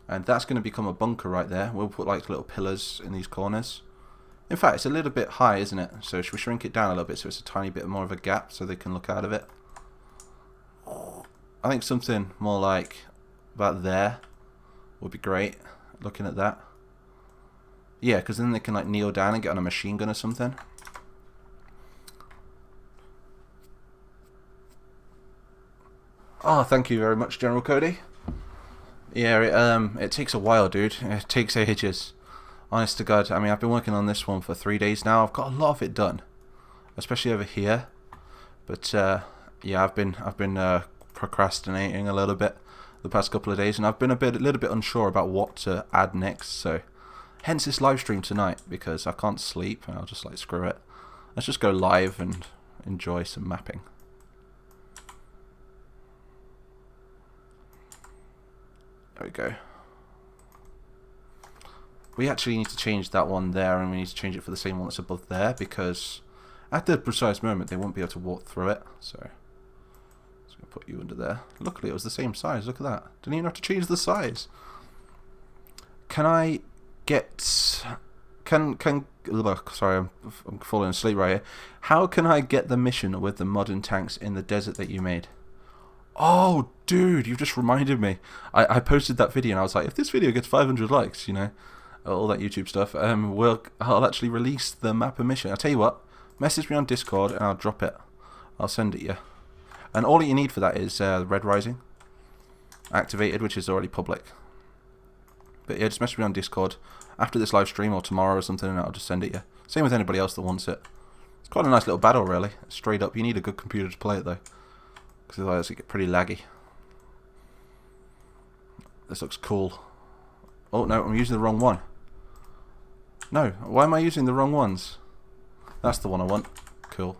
S1: And that's going to become a bunker right there. We'll put like little pillars in these corners. In fact, it's a little bit high, isn't it? So should we shrink it down a little bit so it's a tiny bit more of a gap so they can look out of it? I think something more like about there would be great. Looking at that. Yeah, because then they can like kneel down and get on a machine gun or something. Oh, thank you very much, General Cody. Yeah, it takes a while, dude. It takes ages. Honest to God, I mean, I've been working on this one for 3 days now. I've got a lot of it done, especially over here. But yeah, I've been procrastinating a little bit the past couple of days, and I've been a little bit unsure about what to add next. So, hence this live stream tonight, because I can't sleep, and I'll just like screw it. Let's just go live and enjoy some mapping. There we go. We actually need to change that one there, and we need to change it for the same one that's above there, because at the precise moment they won't be able to walk through it. So just gonna put you under there. Luckily it was the same size. Look at that. Didn't even have to change the size. Can I get? Sorry, I'm falling asleep right here. How can I get the mission with the modern tanks in the desert that you made? Oh, dude, you just reminded me. I posted that video and I was like, if this video gets 500 likes, you know, all that YouTube stuff, I'll actually release the map mission. I'll tell you what, message me on Discord and I'll drop it. I'll send it you. And all you need for that is Red Rising activated, which is already public. But yeah, just message me on Discord after this live stream or tomorrow or something, and I'll just send it you. Same with anybody else that wants it. It's quite a nice little battle, really. Straight up. You need a good computer to play it, though, because otherwise it get pretty laggy. This looks cool. Oh, no, I'm using the wrong one. No, why am I using the wrong ones? That's the one I want. Cool.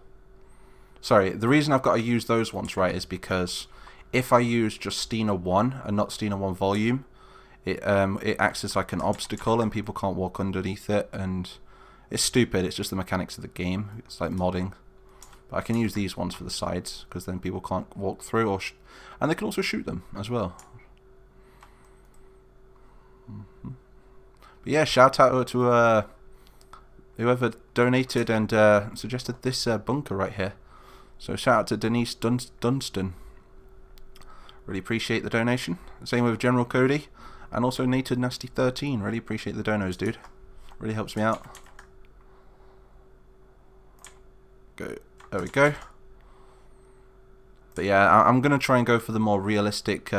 S1: Sorry, the reason I've got to use those ones, right, is because if I use just Stina 1 and not Stina 1 volume, it acts as like an obstacle and people can't walk underneath it, and it's stupid. It's just the mechanics of the game. It's like modding. But I can use these ones for the sides, because then people can't walk through, or and they can also shoot them as well. But yeah, shout out to whoever donated and suggested this bunker right here. So shout out to Denise Dunstan. Really appreciate the donation. Same with General Cody. And also Natedinasty 13. Really appreciate the donos, dude. Really helps me out. Go. There we go. But yeah, I'm going to try and go for the more realistic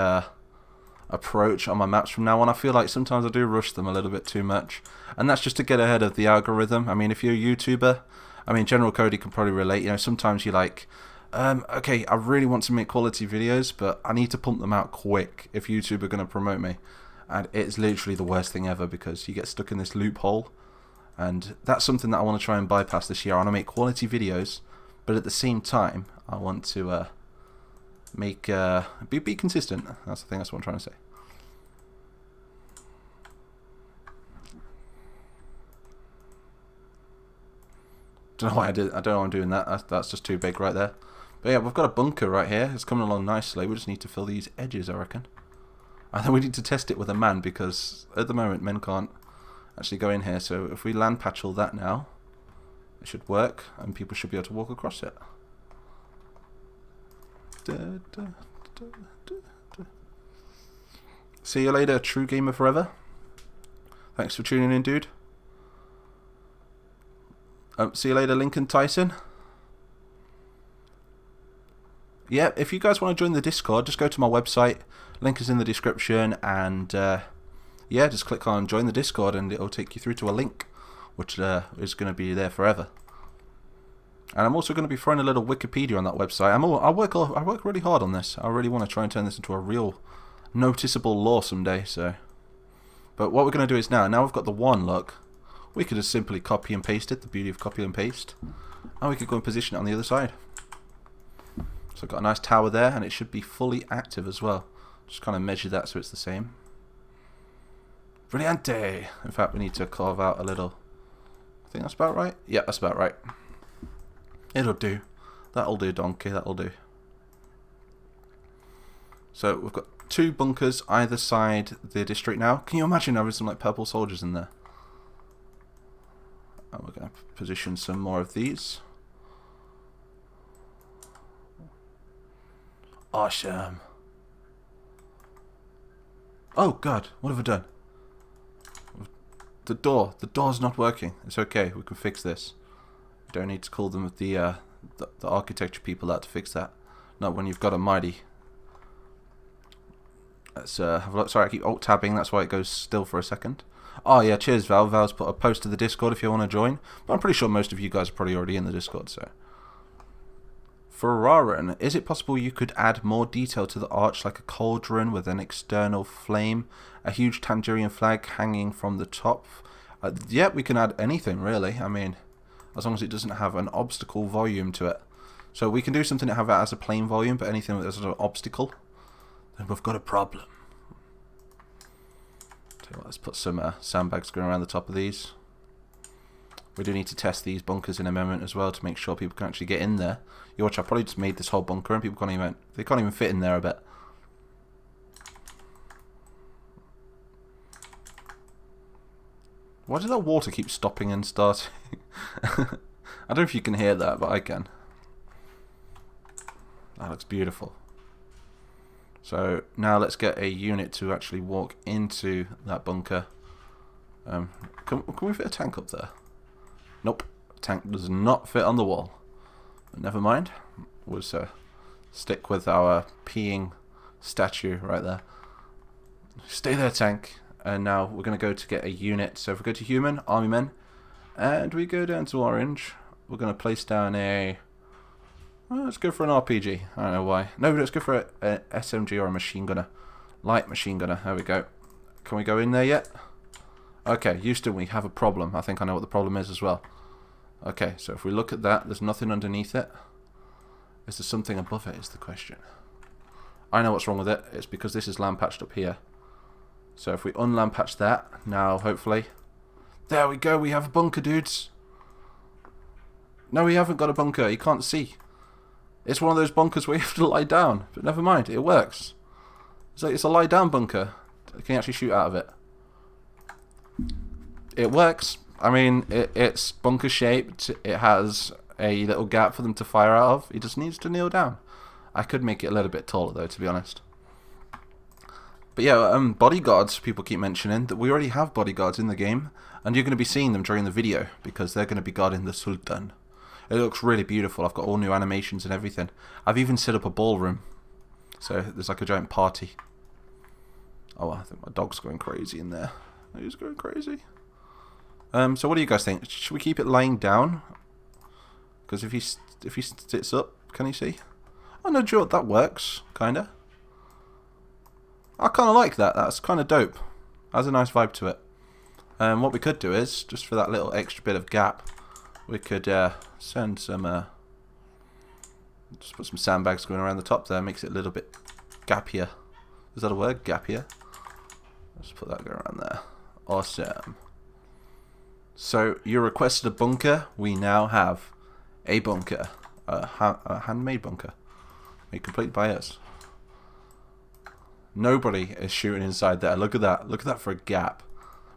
S1: approach on my maps from now on. I feel like sometimes I do rush them a little bit too much. And that's just to get ahead of the algorithm. I mean, if you're a YouTuber, I mean, General Cody can probably relate. You know, sometimes you're like, okay, I really want to make quality videos, but I need to pump them out quick if YouTube are going to promote me. And it's literally the worst thing ever, because you get stuck in this loophole. And that's something that I want to try and bypass this year. I want to make quality videos, but at the same time, I want to make be consistent. That's the thing. That's what I'm trying to say. Don't know why I did. I don't know why I'm doing that. That's just too big right there. But yeah, we've got a bunker right here. It's coming along nicely. We just need to fill these edges, I reckon. And then we need to test it with a man, because at the moment men can't actually go in here. So if we land patch all that now, it should work and people should be able to walk across it. See you later, True Gamer Forever. Thanks for tuning in, dude. See you later, Lincoln Tyson. Yeah, if you guys want to join the Discord, just go to my website. Link is in the description, and yeah, just click on join the Discord and it'll take you through to a link, which is going to be there forever. And I'm also going to be throwing a little Wikipedia on that website. I work really hard on this. I really want to try and turn this into a real noticeable law someday. So, but what we're going to do is now we've got the one look, we could just simply copy and paste it. The beauty of copy and paste, and we could go and position it on the other side. So I've got a nice tower there, and it should be fully active as well. Just kind of measure that so it's the same. Brilliante! In fact, we need to carve out a little. I think that's about right. Yeah, that's about right. It'll do. That'll do, donkey. That'll do. So we've got 2 bunkers either side the district now. Can you imagine having some like purple soldiers in there? And we're going to position some more of these. Awesome. Oh god, what have I done? The door's not working. It's okay, we can fix this. You don't need to call them the architecture people out to fix that. Not when you've got a mighty. Let's have a look. Sorry, I keep alt tabbing, that's why it goes still for a second. Oh yeah, cheers Val. Val's put a post to the Discord if you want to join. But I'm pretty sure most of you guys are probably already in the Discord, so. Ferraran, is it possible you could add more detail to the arch, like a cauldron with an external flame, a huge Tangerian flag hanging from the top? Yeah, we can add anything really. I mean, as long as it doesn't have an obstacle volume to it. So we can do something that have that as a plain volume, but anything that's an obstacle, then we've got a problem. Tell you what, let's put some sandbags going around the top of these. We do need to test these bunkers in a moment as well to make sure people can actually get in there. You watch, I probably just made this whole bunker and people can't even fit in there a bit. Why does that water keep stopping and starting? I don't know if you can hear that, but I can. That looks beautiful. So now let's get a unit to actually walk into that bunker. Can we fit a tank up there? Nope. Tank does not fit on the wall. But never mind. We'll stick with our peeing statue right there. Stay there, tank. And now we're going to go to get a unit. So if we go to human, army men, and we go down to orange, we're going to place down a... Well, let's go for an RPG. I don't know why. No, let's go for an SMG or a machine gunner. Light machine gunner. There we go. Can we go in there yet? Okay, Houston, we have a problem. I think I know what the problem is as well. Okay, so if we look at that, there's nothing underneath it. Is there something above it is the question. I know what's wrong with it. It's because this is land patched up here. So if we unland patch that, now hopefully... There we go, we have a bunker, dudes. No, we haven't got a bunker. You can't see. It's one of those bunkers where you have to lie down. But never mind, it works. It's a lie down bunker. Can you actually shoot out of it? It works. I mean, it's bunker shaped. It has a little gap for them to fire out of. He just needs to kneel down. I could make it a little bit taller though, to be honest. But yeah, bodyguards, people keep mentioning that we already have bodyguards in the game, and you're going to be seeing them during the video because they're going to be guarding the Sultan. It looks really beautiful. I've got all new animations and everything. I've even set up a ballroom, so there's like a giant party. Oh, I think my dog's going crazy in there. He's going crazy. So what do you guys think? Should we keep it lying down? Because if he sits up, can he see? Oh no, Joe, that works, kinda. I kind of like that. That's kind of dope. Has a nice vibe to it. What we could do is, just for that little extra bit of gap, we could send some... just put some sandbags going around the top there. Makes it a little bit gappier. Is that a word? Gappier? Let's put that going around there. Awesome. So, you requested a bunker. We now have a bunker. A handmade bunker. Made complete by us. Nobody is shooting inside there. Look at that. Look at that for a gap.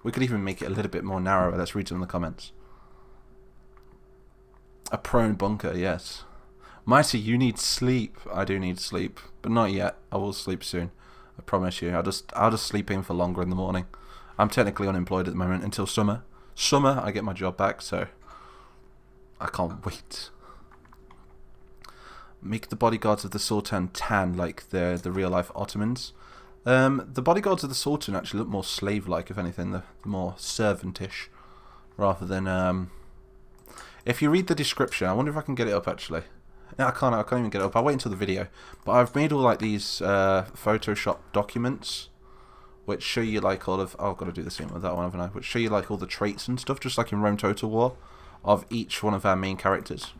S1: We could even make it a little bit more narrow. Let's read some in the comments. A prone bunker, yes. Mighty, you need sleep. I do need sleep, but not yet. I will sleep soon. I promise you. I'll just sleep in for longer in the morning. I'm technically unemployed at the moment until summer. Summer, I get my job back, so I can't wait. Make the bodyguards of the Sultan tan like the real life Ottomans. The bodyguards of the Sultan actually look more slave-like, if anything. They're more servantish, rather than... If you read the description, I wonder if I can get it up, actually. No, I can't even get it up. I'll wait until the video. But I've made all like these Photoshop documents, which show you like all of... Oh, I've got to do the same with that one, haven't I? Which show you like all the traits and stuff, just like in Rome Total War, of each one of our main characters.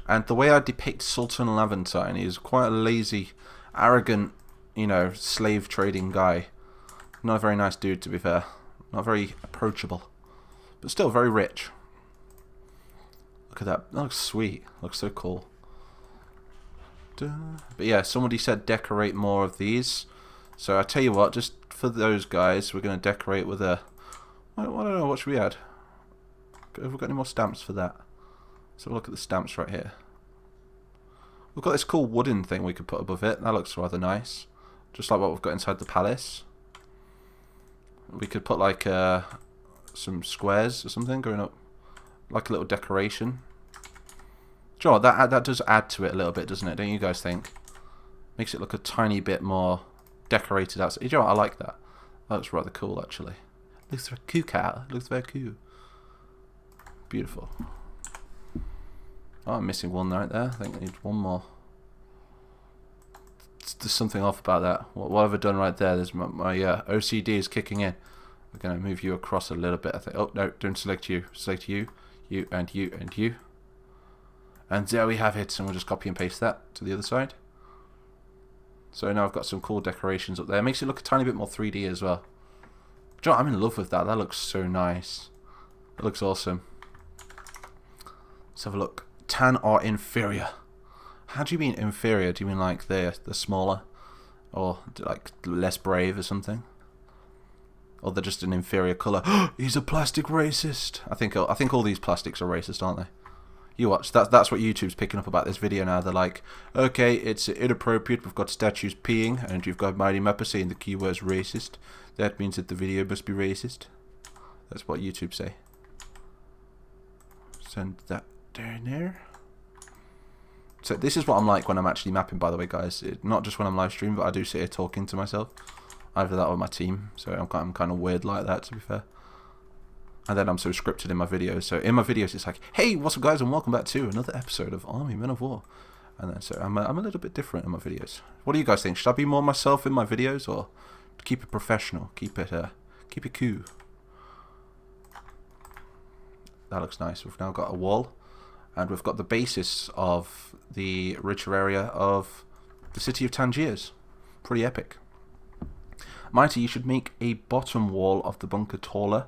S1: And the way I depict Sultan Levantine is quite a lazy, arrogant, you know, slave trading guy. Not a very nice dude, to be fair. Not very approachable. But still very rich. Look at that. That looks sweet. Looks so cool. But yeah, somebody said decorate more of these. So I tell you what, just for those guys, we're going to decorate with a... I don't know, what should we add? Have we got any more stamps for that? Let's have a look at the stamps right here. We've got this cool wooden thing we could put above it. That looks rather nice. Just like what we've got inside the palace. We could put like some squares or something going up. Like a little decoration. Do you know what? That does add to it a little bit, doesn't it? Don't you guys think? Makes it look a tiny bit more decorated outside. Do you know what? I like that. That looks rather cool, actually. Looks very cool, Cal. Looks very cool. Beautiful. Oh, I'm missing one right there. I think I need one more. There's something off about that. What have I done right there? There's my OCD is kicking in. We're going to move you across a little bit, I think. Oh, no, don't select you. Select you, you, and you, and you. And there we have it. And we'll just copy and paste that to the other side. So now I've got some cool decorations up there. It makes it look a tiny bit more 3D as well. Do you know what? I'm in love with that. That looks so nice. It looks awesome. Let's have a look. Tan are inferior. How do you mean inferior? Do you mean like they're smaller? Or like less brave or something? Or they're just an inferior colour? He's a plastic racist. I think all these plastics are racist, aren't they? You watch. That's what YouTube's picking up about this video now. They're like, okay, it's inappropriate. We've got statues peeing, and you've got Mighty Mapper saying the keyword's racist. That means that the video must be racist. That's what YouTube say. Send that down there. So this is what I'm like when I'm actually mapping, by the way, guys. Not just when I'm live streaming, but I do sit here talking to myself. Either that or my team. So I'm kind of weird like that, to be fair. And then I'm so scripted in my videos. So in my videos, it's like, hey, what's up, guys, and welcome back to another episode of Army Men of War. And then so I'm a little bit different in my videos. What do you guys think? Should I be more myself in my videos, or keep it professional? Keep it cool. That looks nice. We've now got a wall. And we've got the basis of the richer area of the city of Tangiers. Pretty epic. Mighty, you should make a bottom wall of the bunker taller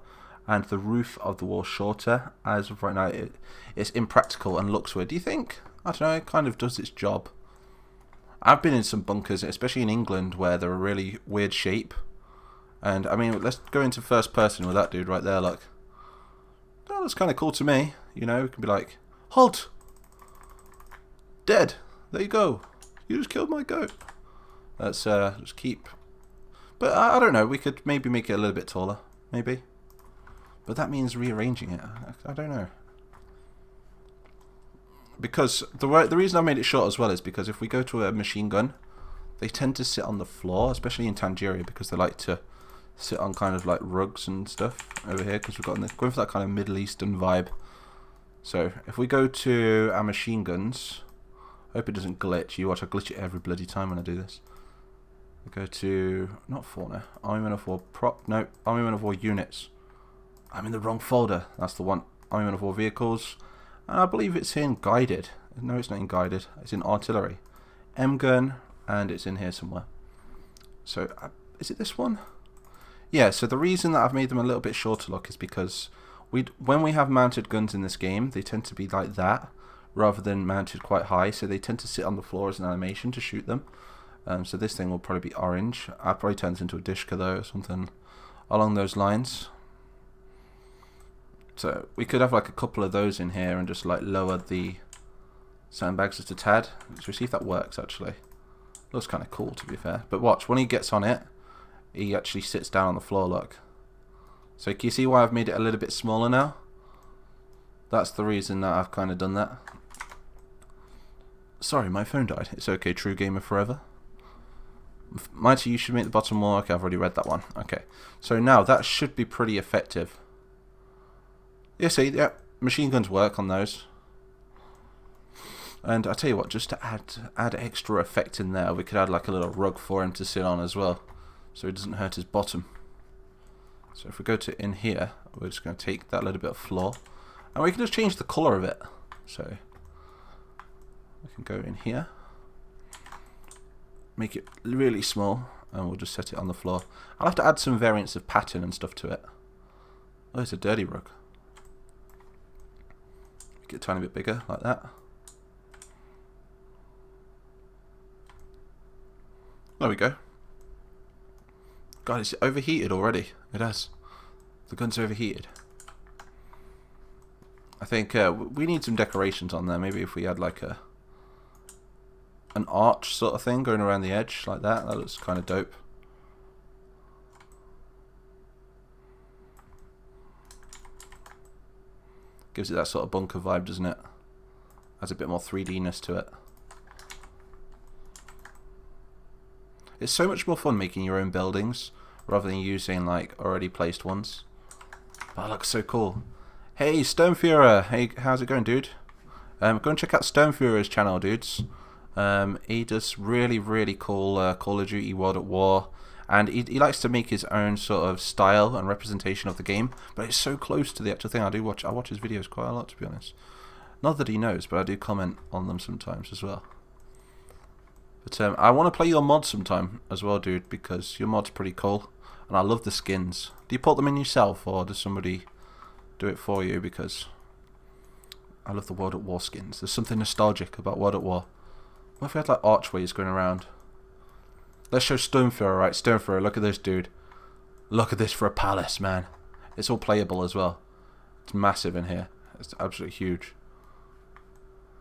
S1: and the roof of the wall shorter. As of right now, it's impractical and looks weird. Do you think? I don't know, it kind of does its job. I've been in some bunkers, especially in England, where they're a really weird shape. And, I mean, let's go into first person with that dude right there, look. That looks kind of cool to me. You know, it can be like, halt! Dead! There you go. You just killed my goat. Let's just keep... But I don't know, we could maybe make it a little bit taller. Maybe. But that means rearranging it. I don't know. Because the reason I made it short as well is because if we go to a machine gun, they tend to sit on the floor, especially in Tangiers, because they like to sit on kind of like rugs and stuff over here, because we've got going for that kind of Middle Eastern vibe. So if we go to our machine guns, I hope it doesn't glitch. You watch, I glitch it every bloody time when I do this. We go to, not fauna, Army Men of War prop, no, Army Men of War units. I'm in the wrong folder, that's the one. Army Men of War vehicles, and I believe it's in guided. No, it's not in guided, it's in artillery. M-gun, and it's in here somewhere. So, is it this one? Yeah, so the reason that I've made them a little bit shorter look is because when we have mounted guns in this game, they tend to be like that, rather than mounted quite high, so they tend to sit on the floor as an animation to shoot them. So this thing will probably be orange. I'll probably turn this into a Dishka though, or something along those lines. So we could have like a couple of those in here and just like lower the sandbags just a tad. Let's see if that works actually. Looks kind of cool to be fair. But watch, when he gets on it, he actually sits down on the floor, look. So can you see why I've made it a little bit smaller now? That's the reason that I've kind of done that. Sorry, my phone died. It's okay, True Gamer Forever. Mighty, you should make the bottom more. Okay, I've already read that one. Okay, so now that should be pretty effective. Yeah, see, yeah, machine guns work on those. And I tell you what, just to add extra effect in there, we could add like a little rug for him to sit on as well, so it doesn't hurt his bottom. So if we go to in here, we're just going to take that little bit of floor, and we can just change the colour of it. So we can go in here, make it really small, and we'll just set it on the floor. I'll have to add some variants of pattern and stuff to it. Oh, it's a dirty rug. Make it a tiny bit bigger, like that. There we go. God, it's overheated already. It has. The gun's overheated. I think we need some decorations on there. Maybe if we had like an arch sort of thing going around the edge like that. That looks kind of dope. Gives it that sort of bunker vibe, doesn't it? Adds a bit more 3D-ness to it. It's so much more fun making your own buildings rather than using like already placed ones. That looks so cool. Hey, Stonefuhrer. Hey, how's it going, dude? Go and check out Stonefuhrer's channel, dudes. He does really, really cool Call of Duty World at War. And he likes to make his own sort of style and representation of the game. But it's so close to the actual thing. I watch his videos quite a lot, to be honest. Not that he knows, but I do comment on them sometimes as well. But I want to play your mod sometime as well, dude, because your mod's pretty cool. And I love the skins. Do you put them in yourself, or does somebody do it for you? Because I love the World at War skins. There's something nostalgic about World at War. What if we had like archways going around? Let's show Stonefuhrer, right? Stonefuhrer, look at this, dude. Look at this for a palace, man. It's all playable as well. It's massive in here. It's absolutely huge.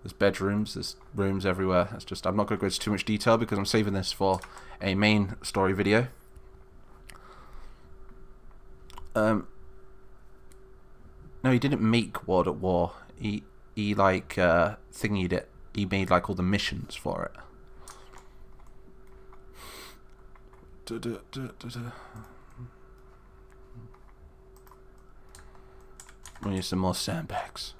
S1: There's bedrooms, there's rooms everywhere. It's just, I'm not going to go into too much detail because I'm saving this for a main story video. No, he didn't make World at War. He like thingied it. He made like all the missions for it. We need some more sandbags.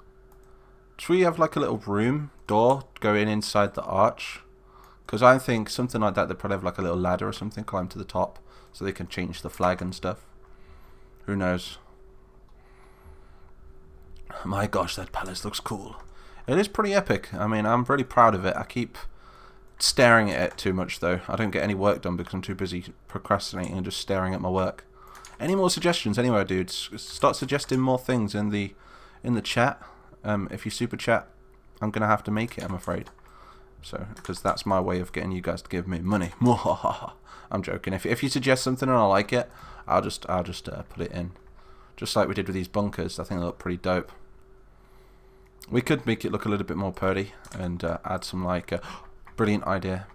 S1: Should we have like a little room door going inside the arch? Because I think something like that, they'd probably have like a little ladder or something, climb to the top so they can change the flag and stuff. Who knows? My gosh, that palace looks cool. It is pretty epic. I mean, I'm pretty proud of it. I keep staring at it too much though. I don't get any work done because I'm too busy procrastinating and just staring at my work. Any more suggestions anyway, dudes? Start suggesting more things in the chat. If you super chat, I'm gonna have to make it, I'm afraid. So, because that's my way of getting you guys to give me money. I'm joking. If you suggest something and I like it, I'll just put it in. Just like we did with these bunkers. I think they look pretty dope. We could make it look a little bit more purdy and add some like brilliant idea,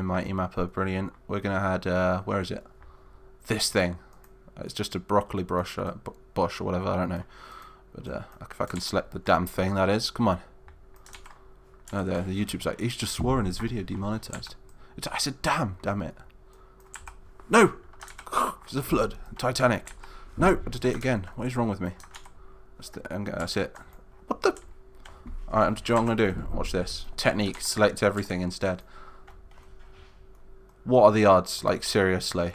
S1: Mighty Mapper, brilliant. We're gonna add where is it? This thing. It's just a broccoli bush or whatever. I don't know. But if I can select the damn thing, that is. Come on. Oh, there. The YouTube's like, he's just swore in his video demonetized. I said, damn it. No! There's a flood. Titanic. No, I did it again. What is wrong with me? That's it. What the? Alright, do you know what I'm going to do? Watch this. Technique. Select everything instead. What are the odds? Like, seriously.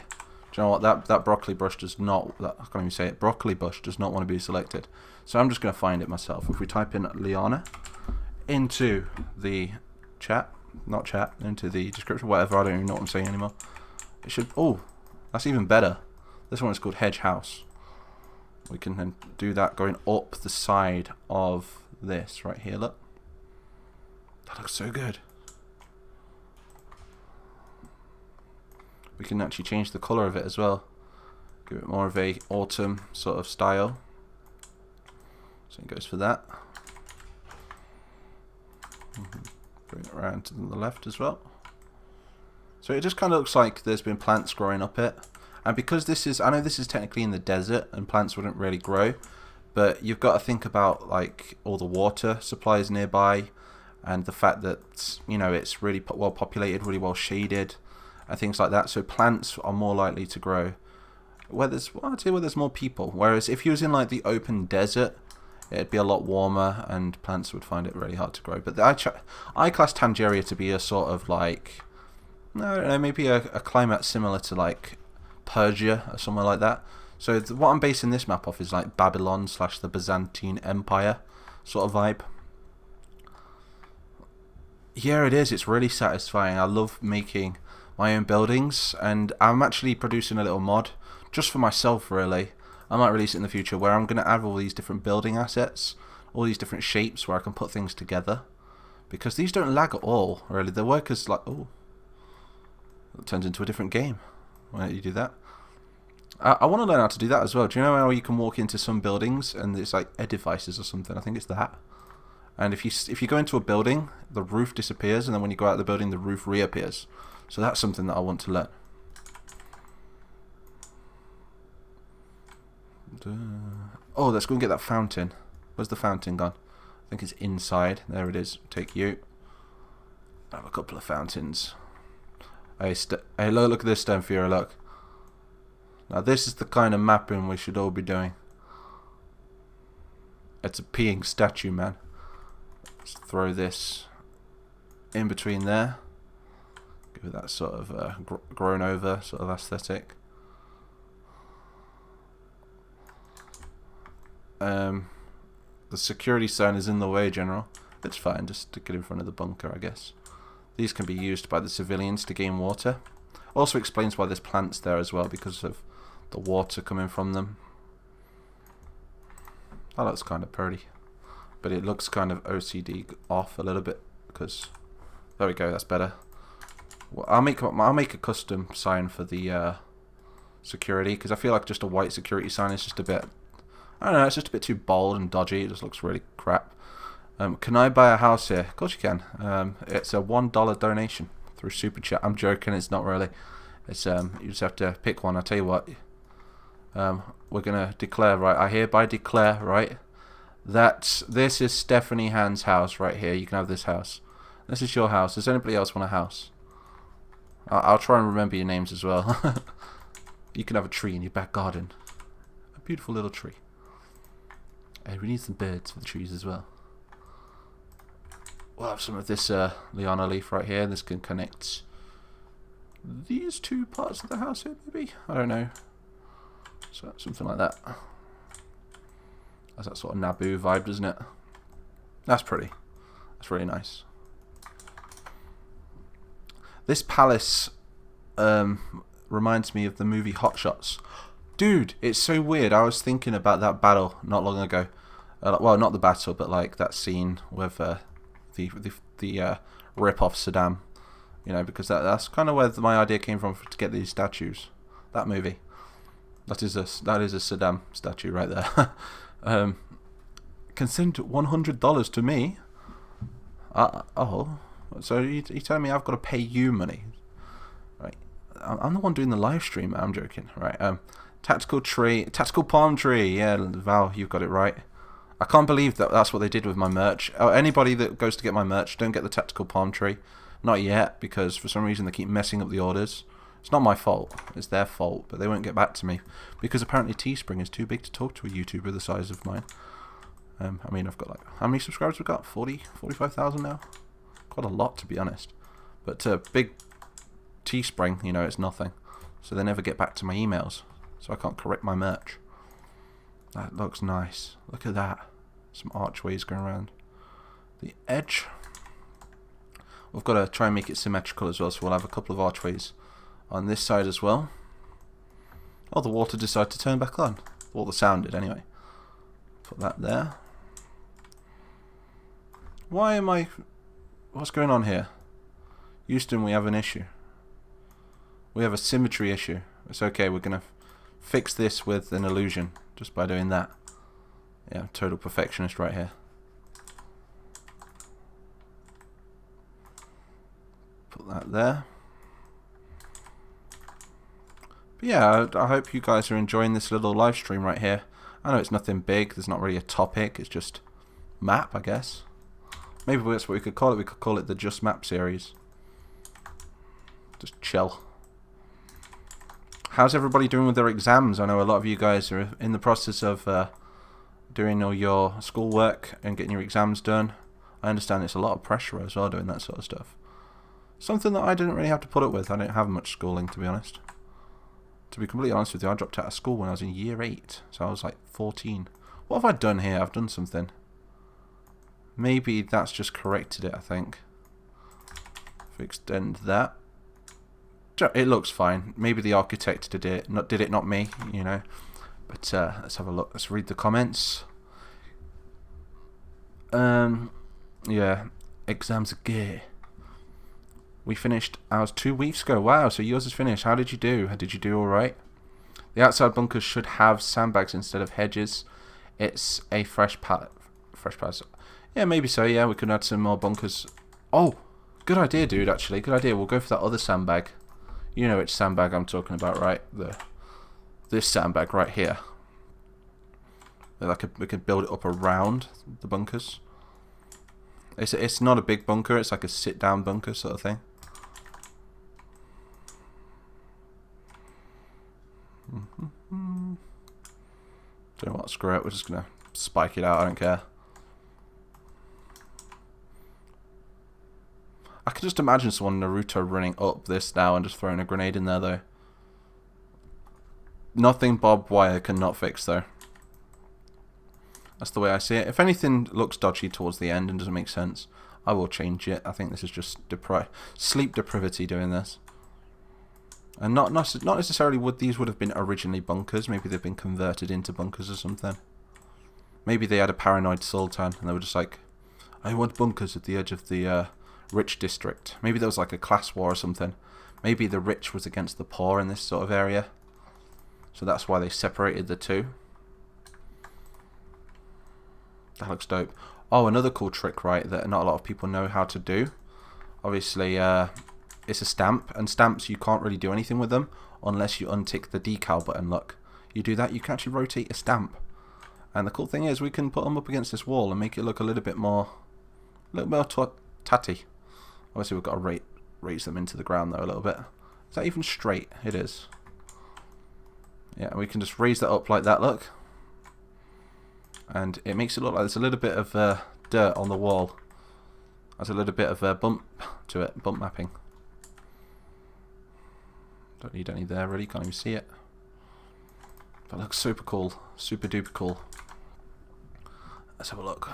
S1: Do you know what? That broccoli bush does not... I can't even say it. Broccoli bush does not want to be selected. So I'm just going to find it myself. If we type in Liana into the chat, not chat, into the description, whatever, I don't even know what I'm saying anymore. It should... Oh, that's even better. This one is called Hedge House. We can then do that going up the side of this right here, look. That looks so good. We can actually change the colour of it as well. Give it more of a autumn sort of style. So it goes for that. Bring it around to the left as well. So it just kind of looks like there's been plants growing up it. And because this is, I know this is technically in the desert and plants wouldn't really grow, but you've got to think about like all the water supplies nearby and the fact that, you know, it's really well populated, really well shaded and things like that. So plants are more likely to grow where there's, well, I'd say where there's more people. Whereas if you was in like the open desert, it'd be a lot warmer and plants would find it really hard to grow. But I class Tangier to be a sort of like, I don't know, maybe a climate similar to like Persia or somewhere like that. So what I'm basing this map off is like Babylon / the Byzantine Empire sort of vibe. Yeah, it is. It's really satisfying. I love making my own buildings, and I'm actually producing a little mod just for myself, really. I might release it in the future where I'm going to add all these different building assets, all these different shapes where I can put things together. Because these don't lag at all, really. The work is like, oh, it turns into a different game. Why don't you do that? I want to learn how to do that as well. Do you know how you can walk into some buildings and it's like edifices or something? I think it's that. And if you go into a building, the roof disappears, and then when you go out of the building, the roof reappears. So that's something that I want to learn. Oh, let's go and get that fountain. Where's the fountain gone? I think it's inside. There it is. Take you. I have a couple of fountains. Hey, look at this, Stonefuhrer, look. Now this is the kind of mapping we should all be doing. It's a peeing statue, man. Let's throw this in between there. Give it that sort of grown over sort of aesthetic. The security sign is in the way, General. It's fine, just stick it in front of the bunker, I guess. These can be used by the civilians to gain water. Also explains why there's plants there as well, because of the water coming from them. That looks kind of pretty. But it looks kind of OCD off a little bit, because... There we go, that's better. Well, I'll make a custom sign for the security, because I feel like just a white security sign is just a bit... I don't know, it's just a bit too bold and dodgy. It just looks really crap. Can I buy a house here? Of course you can. It's a $1 donation through Super Chat. I'm joking, it's not really. It's you just have to pick one. I'll tell you what. We're gonna declare, right? I hereby declare, right, that this is Stephanie Hand's house right here. You can have this house. This is your house. Does anybody else want a house? I'll try and remember your names as well. You can have a tree in your back garden. A beautiful little tree. And we need some birds for the trees as well. We'll have some of this liana leaf right here. This can connect these two parts of the house here, maybe? I don't know. So something like that. That's that sort of Naboo vibe, doesn't it? That's pretty. That's really nice. This palace reminds me of the movie Hot Shots. Dude, it's so weird. I was thinking about that battle not long ago. Well, not the battle, but like that scene with the rip off Saddam. You know, because that's kind of where my idea came from to get these statues. That movie. That is a Saddam statue right there. Can send $100 to me. Oh, so you telling me I've got to pay you money? Right. I'm the one doing the live stream. I'm joking. Right. Tactical tree, tactical palm tree. Yeah, Val, you've got it right. I can't believe that that's what they did with my merch. Anybody that goes to get my merch, don't get the tactical palm tree. Not yet, because for some reason they keep messing up the orders. It's not my fault. It's their fault, but they won't get back to me because apparently Teespring is too big to talk to a YouTuber the size of mine. I mean, I've got like, how many subscribers we've got? 45,000 now. Quite a lot, to be honest. But big Teespring, you know, it's nothing. So they never get back to my emails. So I can't correct my merch. That looks nice. Look at that. Some archways going around. The edge. We've got to try and make it symmetrical as well. So we'll have a couple of archways on this side as well. Oh, the water decided to turn back on. Well, the sound did anyway. Put that there. Why am I... What's going on here? Houston, we have an issue. We have a symmetry issue. It's okay, we're going to fix this with an illusion. Just by doing that. Yeah, total perfectionist right here. Put that there. But yeah, I hope you guys are enjoying this little live stream right here. I know it's nothing big, there's not really a topic, it's just map, I guess. Maybe that's what we could call it. We could call it the Just Map series. Just chill. How's everybody doing with their exams? I know a lot of you guys are in the process of doing all your schoolwork and getting your exams done. I understand it's a lot of pressure as well doing that sort of stuff. Something that I didn't really have to put up with. I didn't have much schooling, to be honest. To be completely honest with you, I dropped out of school when I was in year 8. So I was like 14. What have I done here? I've done something. Maybe that's just corrected it, I think. If we extend that. It looks fine. Maybe the architect did it, not me, you know. But let's have a look. Let's read the comments. Yeah, exams are gay. We finished ours 2 weeks ago. Wow, so yours is finished. How did you do? Did you do all right? The outside bunkers should have sandbags instead of hedges. It's a fresh pallet. Yeah, maybe so. Yeah, we could add some more bunkers. Oh, good idea, dude. Actually, good idea. We'll go for that other sandbag. You know which sandbag I'm talking about, right? This sandbag right here. We could build it up around the bunkers. It's not a big bunker. It's like a sit-down bunker sort of thing. Don't know what, screw it. We're just gonna spike it out, I don't care. I can just imagine someone Naruto running up this now and just throwing a grenade in there, though. Nothing barbed wire cannot fix, though. That's the way I see it. If anything looks dodgy towards the end and doesn't make sense, I will change it. I think this is just sleep depravity doing this. And not necessarily these would have been originally bunkers. Maybe they've been converted into bunkers or something. Maybe they had a paranoid sultan and they were just like, I want bunkers at the edge of the rich district. Maybe there was like a class war or something. Maybe the rich was against the poor in this sort of area. So that's why they separated the two. That looks dope. Oh, another cool trick, right, that not a lot of people know how to do. Obviously, it's a stamp, and stamps, you can't really do anything with them unless you untick the decal button. Look, you do that, you can actually rotate a stamp. And the cool thing is, we can put them up against this wall and make it look a little bit more tatty. Obviously, we've got to raise them into the ground, though, a little bit. Is that even straight? It is. Yeah, we can just raise that up like that, look. And it makes it look like there's a little bit of dirt on the wall. There's a little bit of a bump to it, bump mapping. Don't need any there, really, can't even see it. But it looks super cool, super duper cool. Let's have a look.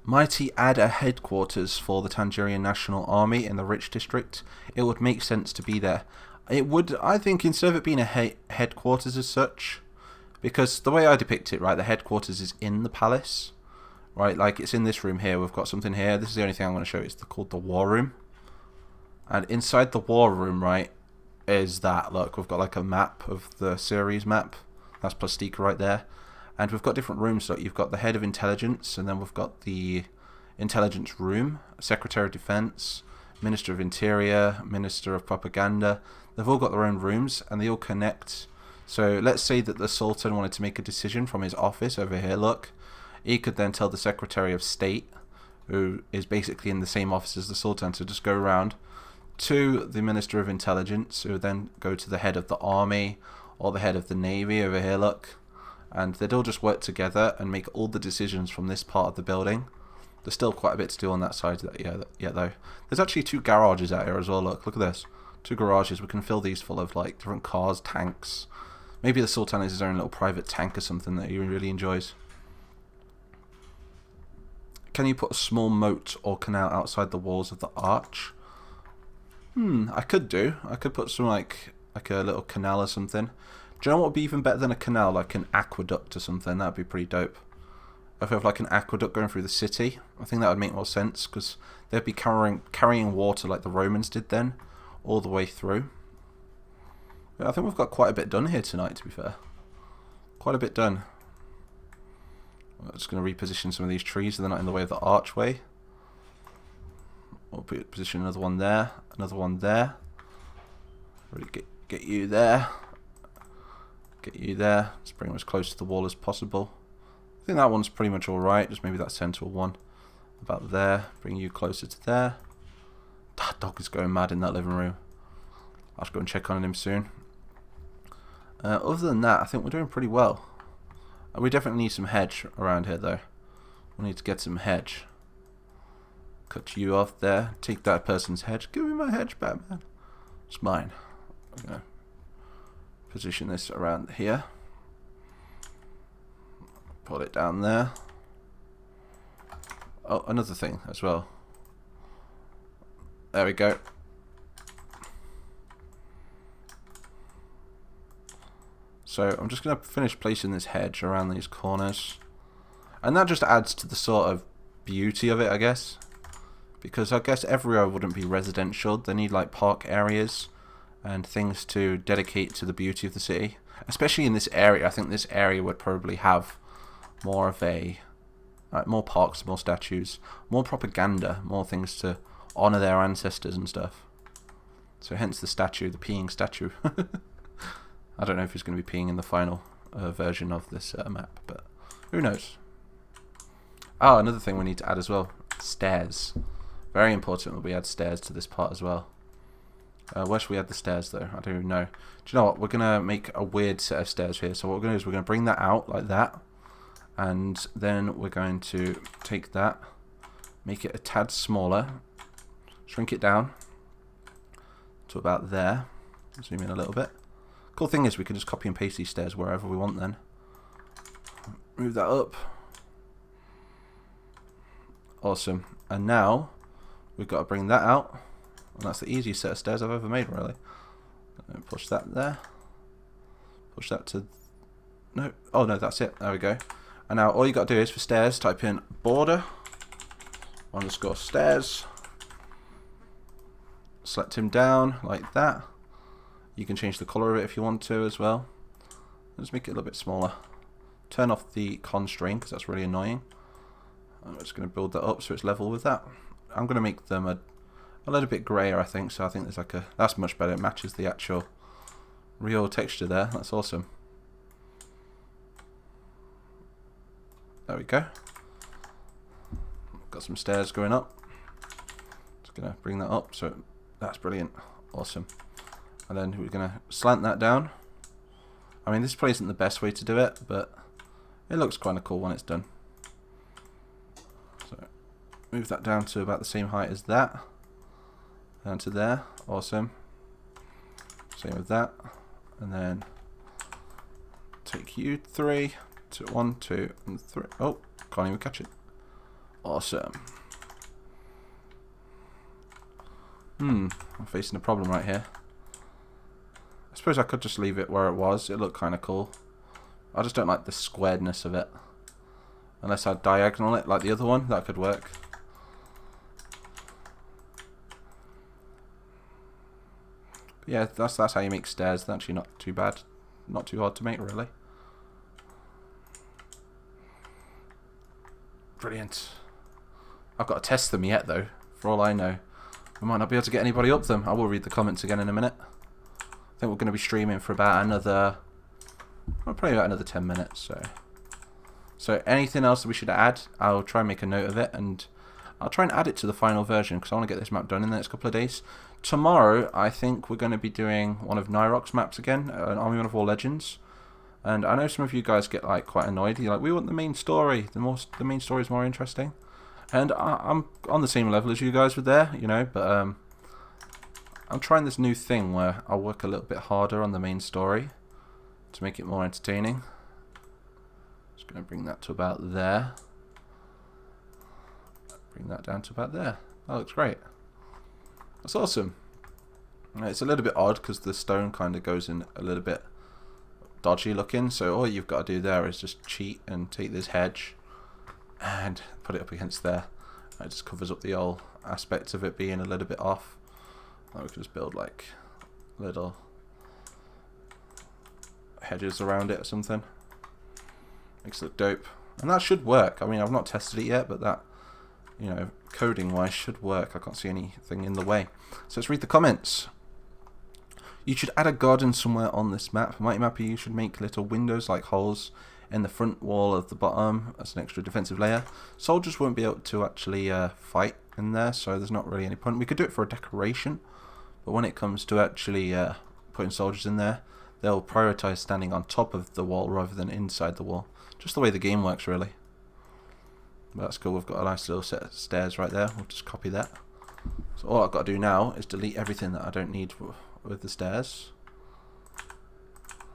S1: Mighty add a headquarters for the Tangerian National Army in the Rich District. It would make sense to be there. It would, I think, instead of it being a headquarters as such, because the way I depict it, right, the headquarters is in the palace, right, like it's in this room here, we've got something here, this is the only thing I'm going to show you, it's called the war room, and inside the war room, right, is that, look, we've got like a map of the series map, that's Plastica right there, and we've got different rooms, so you've got the head of intelligence, and then we've got the intelligence room, Secretary of Defense, Minister of Interior, Minister of Propaganda, they've all got their own rooms, and they all connect. So let's say that the Sultan wanted to make a decision from his office over here, look. He could then tell the Secretary of State, who is basically in the same office as the Sultan, to just go around to the Minister of Intelligence, who would then go to the head of the army, or the head of the navy over here, look. And they'd all just work together and make all the decisions from this part of the building. There's still quite a bit to do on that side, though. There's actually 2 garages out here as well, look at this. 2 garages, we can fill these full of like different cars, tanks. Maybe the Sultan has his own little private tank or something that he really enjoys. Can you put a small moat or canal outside the walls of the arch? I could do. I could put some like a little canal or something. Do you know what would be even better than a canal? Like an aqueduct or something. That'd be pretty dope. If we have like an aqueduct going through the city, I think that would make more sense because they'd be carrying water like the Romans did then, all the way through. I think we've got quite a bit done here tonight, to be fair. Quite a bit done. I'm just going to reposition some of these trees so they're not in the way of the archway. We'll position another one there, another one there. Really get you there. Get you there. Let's bring them as close to the wall as possible. I think that one's pretty much alright, just maybe that central one. About there. Bring you closer to there. That dog is going mad in that living room. I'll just go and check on him soon. Other than that, I think we're doing pretty well. We definitely need some hedge around here, though. We need to get some hedge. Cut you off there. Take that person's hedge. Give me my hedge back, man. It's mine. I'm going to position this around here. Put it down there. Oh, another thing as well. There we go. So I'm just going to finish placing this hedge around these corners. And that just adds to the sort of beauty of it, I guess. Because I guess everywhere wouldn't be residential. They need like park areas and things to dedicate to the beauty of the city. Especially in this area. I think this area would probably have more of a... more parks, more statues, more propaganda, more things to honour their ancestors and stuff. So hence the statue, the peeing statue. I don't know if he's going to be peeing in the final version of this map, but who knows. Oh, another thing we need to add as well. Stairs. Very important that we add stairs to this part as well. Where should we add the stairs though? I don't even know. Do you know what? We're going to make a weird set of stairs here. So what we're going to do is we're going to bring that out like that. And then we're going to take that, make it a tad smaller, shrink it down to about there. Zoom in a little bit. Cool thing is we can just copy and paste these stairs wherever we want then. Move that up. Awesome. And now we've got to bring that out. And that's the easiest set of stairs I've ever made, really. Push that there. Push that to... No. Oh, no, that's it. There we go. And now all you got to do is for stairs, type in border underscore stairs. Select him down like that. You can change the colour of it if you want to as well. Let's make it a little bit smaller. Turn off the constraint because that's really annoying. I'm just going to build that up so it's level with that. I'm going to make them a little bit grayer, I think. So I think there's like a... That's much better. It matches the actual real texture there. That's awesome. There we go. Got some stairs going up. Just going to bring that up. So that's brilliant. Awesome. And then we're going to slant that down. I mean, this probably isn't the best way to do it, but it looks kind of cool when it's done. So move that down to about the same height as that. Down to there. Awesome. Same with that. And then take you 3 to 1, 2, and 3. Oh, can't even catch it. Awesome. I'm facing a problem right here. I suppose I could just leave it where it was. It looked kind of cool. I just don't like the squaredness of it. Unless I diagonal it like the other one, that could work. But yeah, that's how you make stairs. They're actually not too bad. Not too hard to make, really. Brilliant. I've got to test them yet, though. For all I know, we might not be able to get anybody up them. I will read the comments again in a minute. I think we're going to be streaming for about another... Well, probably about another 10 minutes. So anything else that we should add, I'll try and make a note of it. And I'll try and add it to the final version because I want to get this map done in the next couple of days. Tomorrow, I think we're going to be doing one of Nyrok's maps again. An Army of War Legends. And I know some of you guys get like quite annoyed. You're like, we want the main story. The main story is more interesting. And I'm on the same level as you guys were there, you know. But I'm trying this new thing where I'll work a little bit harder on the main story to make it more entertaining. Just going to bring that to about there. Bring that down to about there. That looks great. That's awesome. It's a little bit odd because the stone kind of goes in a little bit dodgy looking, so all you've got to do there is just cheat and take this hedge and put it up against there. It just covers up the whole aspect of it being a little bit off. Like we could just build like little hedges around it or something. Makes it look dope. And that should work. I mean, I've not tested it yet, but that, you know, coding wise should work. I can't see anything in the way. So let's read the comments. You should add a garden somewhere on this map. Mighty Mapper, you should make little windows like holes in the front wall of the bottom as an extra defensive layer. Soldiers won't be able to actually fight in there, so there's not really any point. We could do it for a decoration, but when it comes to actually putting soldiers in there, they'll prioritize standing on top of the wall rather than inside the wall. Just the way the game works, really. But that's cool. We've got a nice little set of stairs right there. We'll just copy that. So all I've got to do now is delete everything that I don't need with the stairs,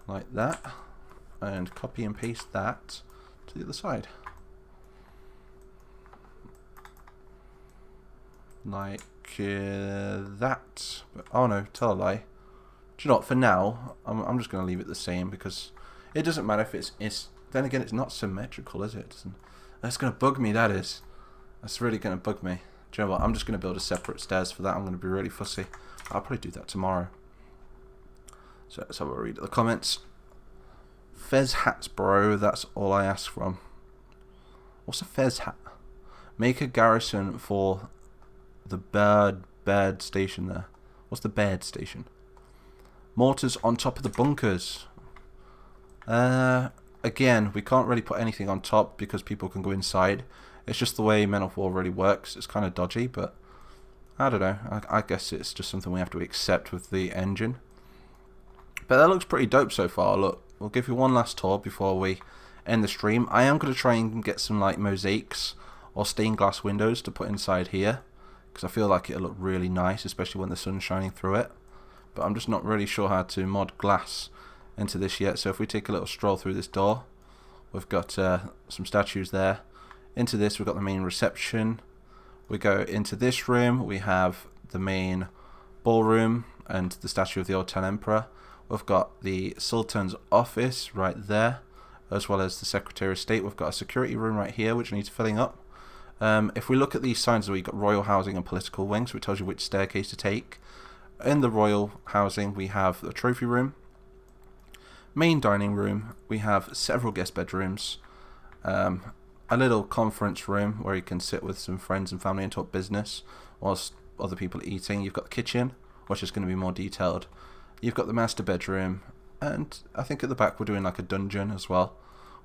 S1: like that, and copy and paste that to the other side, like that. But, oh no, tell a lie. Do you know what? For now, I'm just going to leave it the same because it doesn't matter if it's. Then again, it's not symmetrical, is it? That's going to bug me. That is. That's really going to bug me. Do you know what? I'm just going to build a separate stairs for that. I'm going to be really fussy. I'll probably do that tomorrow. So let's have a read at the comments. Fez hats, bro. That's all I ask from. What's a Fez hat? Make a garrison for the bird station there. What's the bird station? Mortars on top of the bunkers. Again, we can't really put anything on top because people can go inside. It's just the way Men of War really works. It's kind of dodgy, but I don't know. I guess it's just something we have to accept with the engine. But that looks pretty dope so far. Look, we'll give you one last tour before we end the stream. I am going to try and get some like mosaics or stained glass windows to put inside here, because I feel like it'll look really nice, especially when the sun's shining through it. But I'm just not really sure how to mod glass into this yet. So if we take a little stroll through this door, we've got some statues there. Into this, we've got the main reception. We go into this room, we have the main ballroom and the statue of the old Tan Emperor. We've got the Sultan's office right there, as well as the Secretary of State. We've got a security room right here, which needs filling up. If we look at these signs, we've got royal housing and political wing, so it tells you which staircase to take. In the royal housing, we have the trophy room, main dining room, we have several guest bedrooms, a little conference room where you can sit with some friends and family and talk business whilst other people are eating. You've got the kitchen, which is going to be more detailed. You've got the master bedroom, and I think at the back we're doing like a dungeon as well,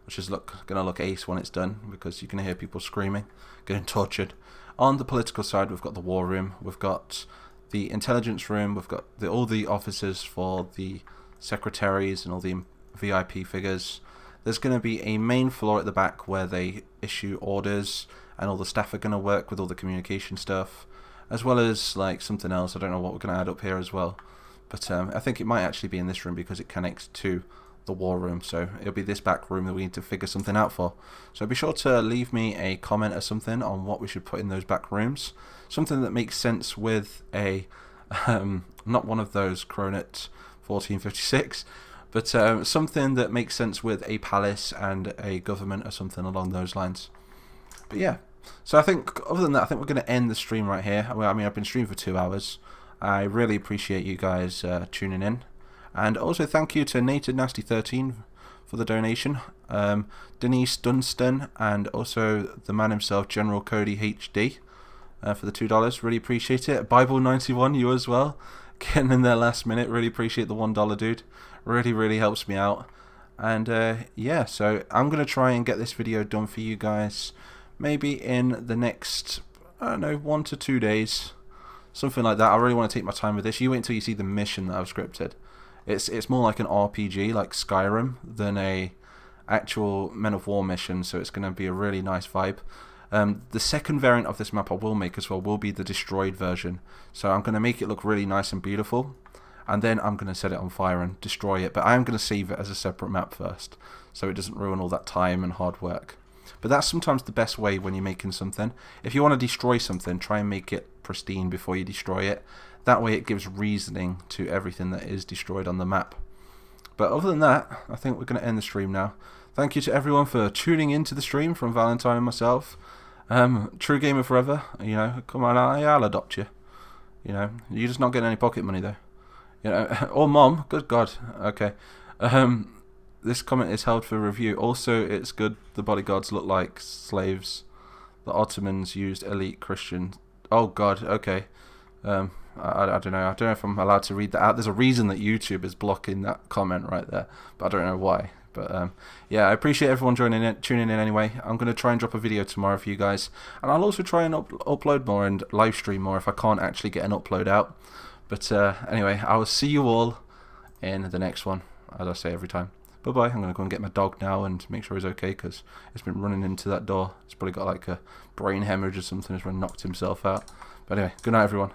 S1: which is going to look ace when it's done, because you can hear people screaming, getting tortured. On the political side, we've got the war room, we've got the intelligence room, we've got all the offices for the secretaries and all the VIP figures. There's going to be a main floor at the back where they issue orders, and all the staff are going to work with all the communication stuff, as well as like something else. I don't know what we're going to add up here as well, but I think it might actually be in this room because it connects to the war room, so it'll be this back room that we need to figure something out for. So be sure to leave me a comment or something on what we should put in those back rooms, something that makes sense with a not one of those Cronut 1456, but something that makes sense with a palace and a government or something along those lines. But yeah, so I think other than that, I think we're going to end the stream right here. I mean, I've been streaming for 2 hours. I really appreciate you guys tuning in. And also thank you to Natedinasty13 for the donation, Denise Dunstan, and also the man himself, General Cody HD, for the $2. Really appreciate it. Bible91, you as well, getting in there last minute. Really appreciate the $1, dude. Really helps me out. And yeah, so I'm going to try and get this video done for you guys maybe in the next, I don't know, 1 to 2 days. Something like that. I really want to take my time with this. You wait until you see the mission that I've scripted. It's more like an RPG, like Skyrim, than a actual Men of War mission, so it's going to be a really nice vibe. The second variant of this map I will make as well will be the destroyed version. So I'm going to make it look really nice and beautiful, and then I'm going to set it on fire and destroy it. But I am going to save it as a separate map first, so it doesn't ruin all that time and hard work. But that's sometimes the best way when you're making something. If you want to destroy something, try and make it pristine before you destroy it. That way it gives reasoning to everything that is destroyed on the map. But other than that, I think we're going to end the stream now. Thank you to everyone for tuning into the stream, from Valentine and myself. True Gamer Forever, you know, come on, I'll adopt you. You know, you're just not getting any pocket money though. You know, or Mom, good God, okay. This comment is held for review. Also, it's good the bodyguards look like slaves. The Ottomans used elite Christian. Oh God, okay. I don't know. I don't know if I'm allowed to read that out. There's a reason that YouTube is blocking that comment right there, but I don't know why. But yeah, I appreciate everyone tuning in anyway. I'm going to try and drop a video tomorrow for you guys, and I'll also try and upload more and live stream more if I can't actually get an upload out. But anyway, I will see you all in the next one, as I say every time. Bye bye. I'm going to go and get my dog now and make sure he's okay, because it's been running into that door. It's probably got like a brain hemorrhage or something. He's knocked himself out. But anyway, good night everyone.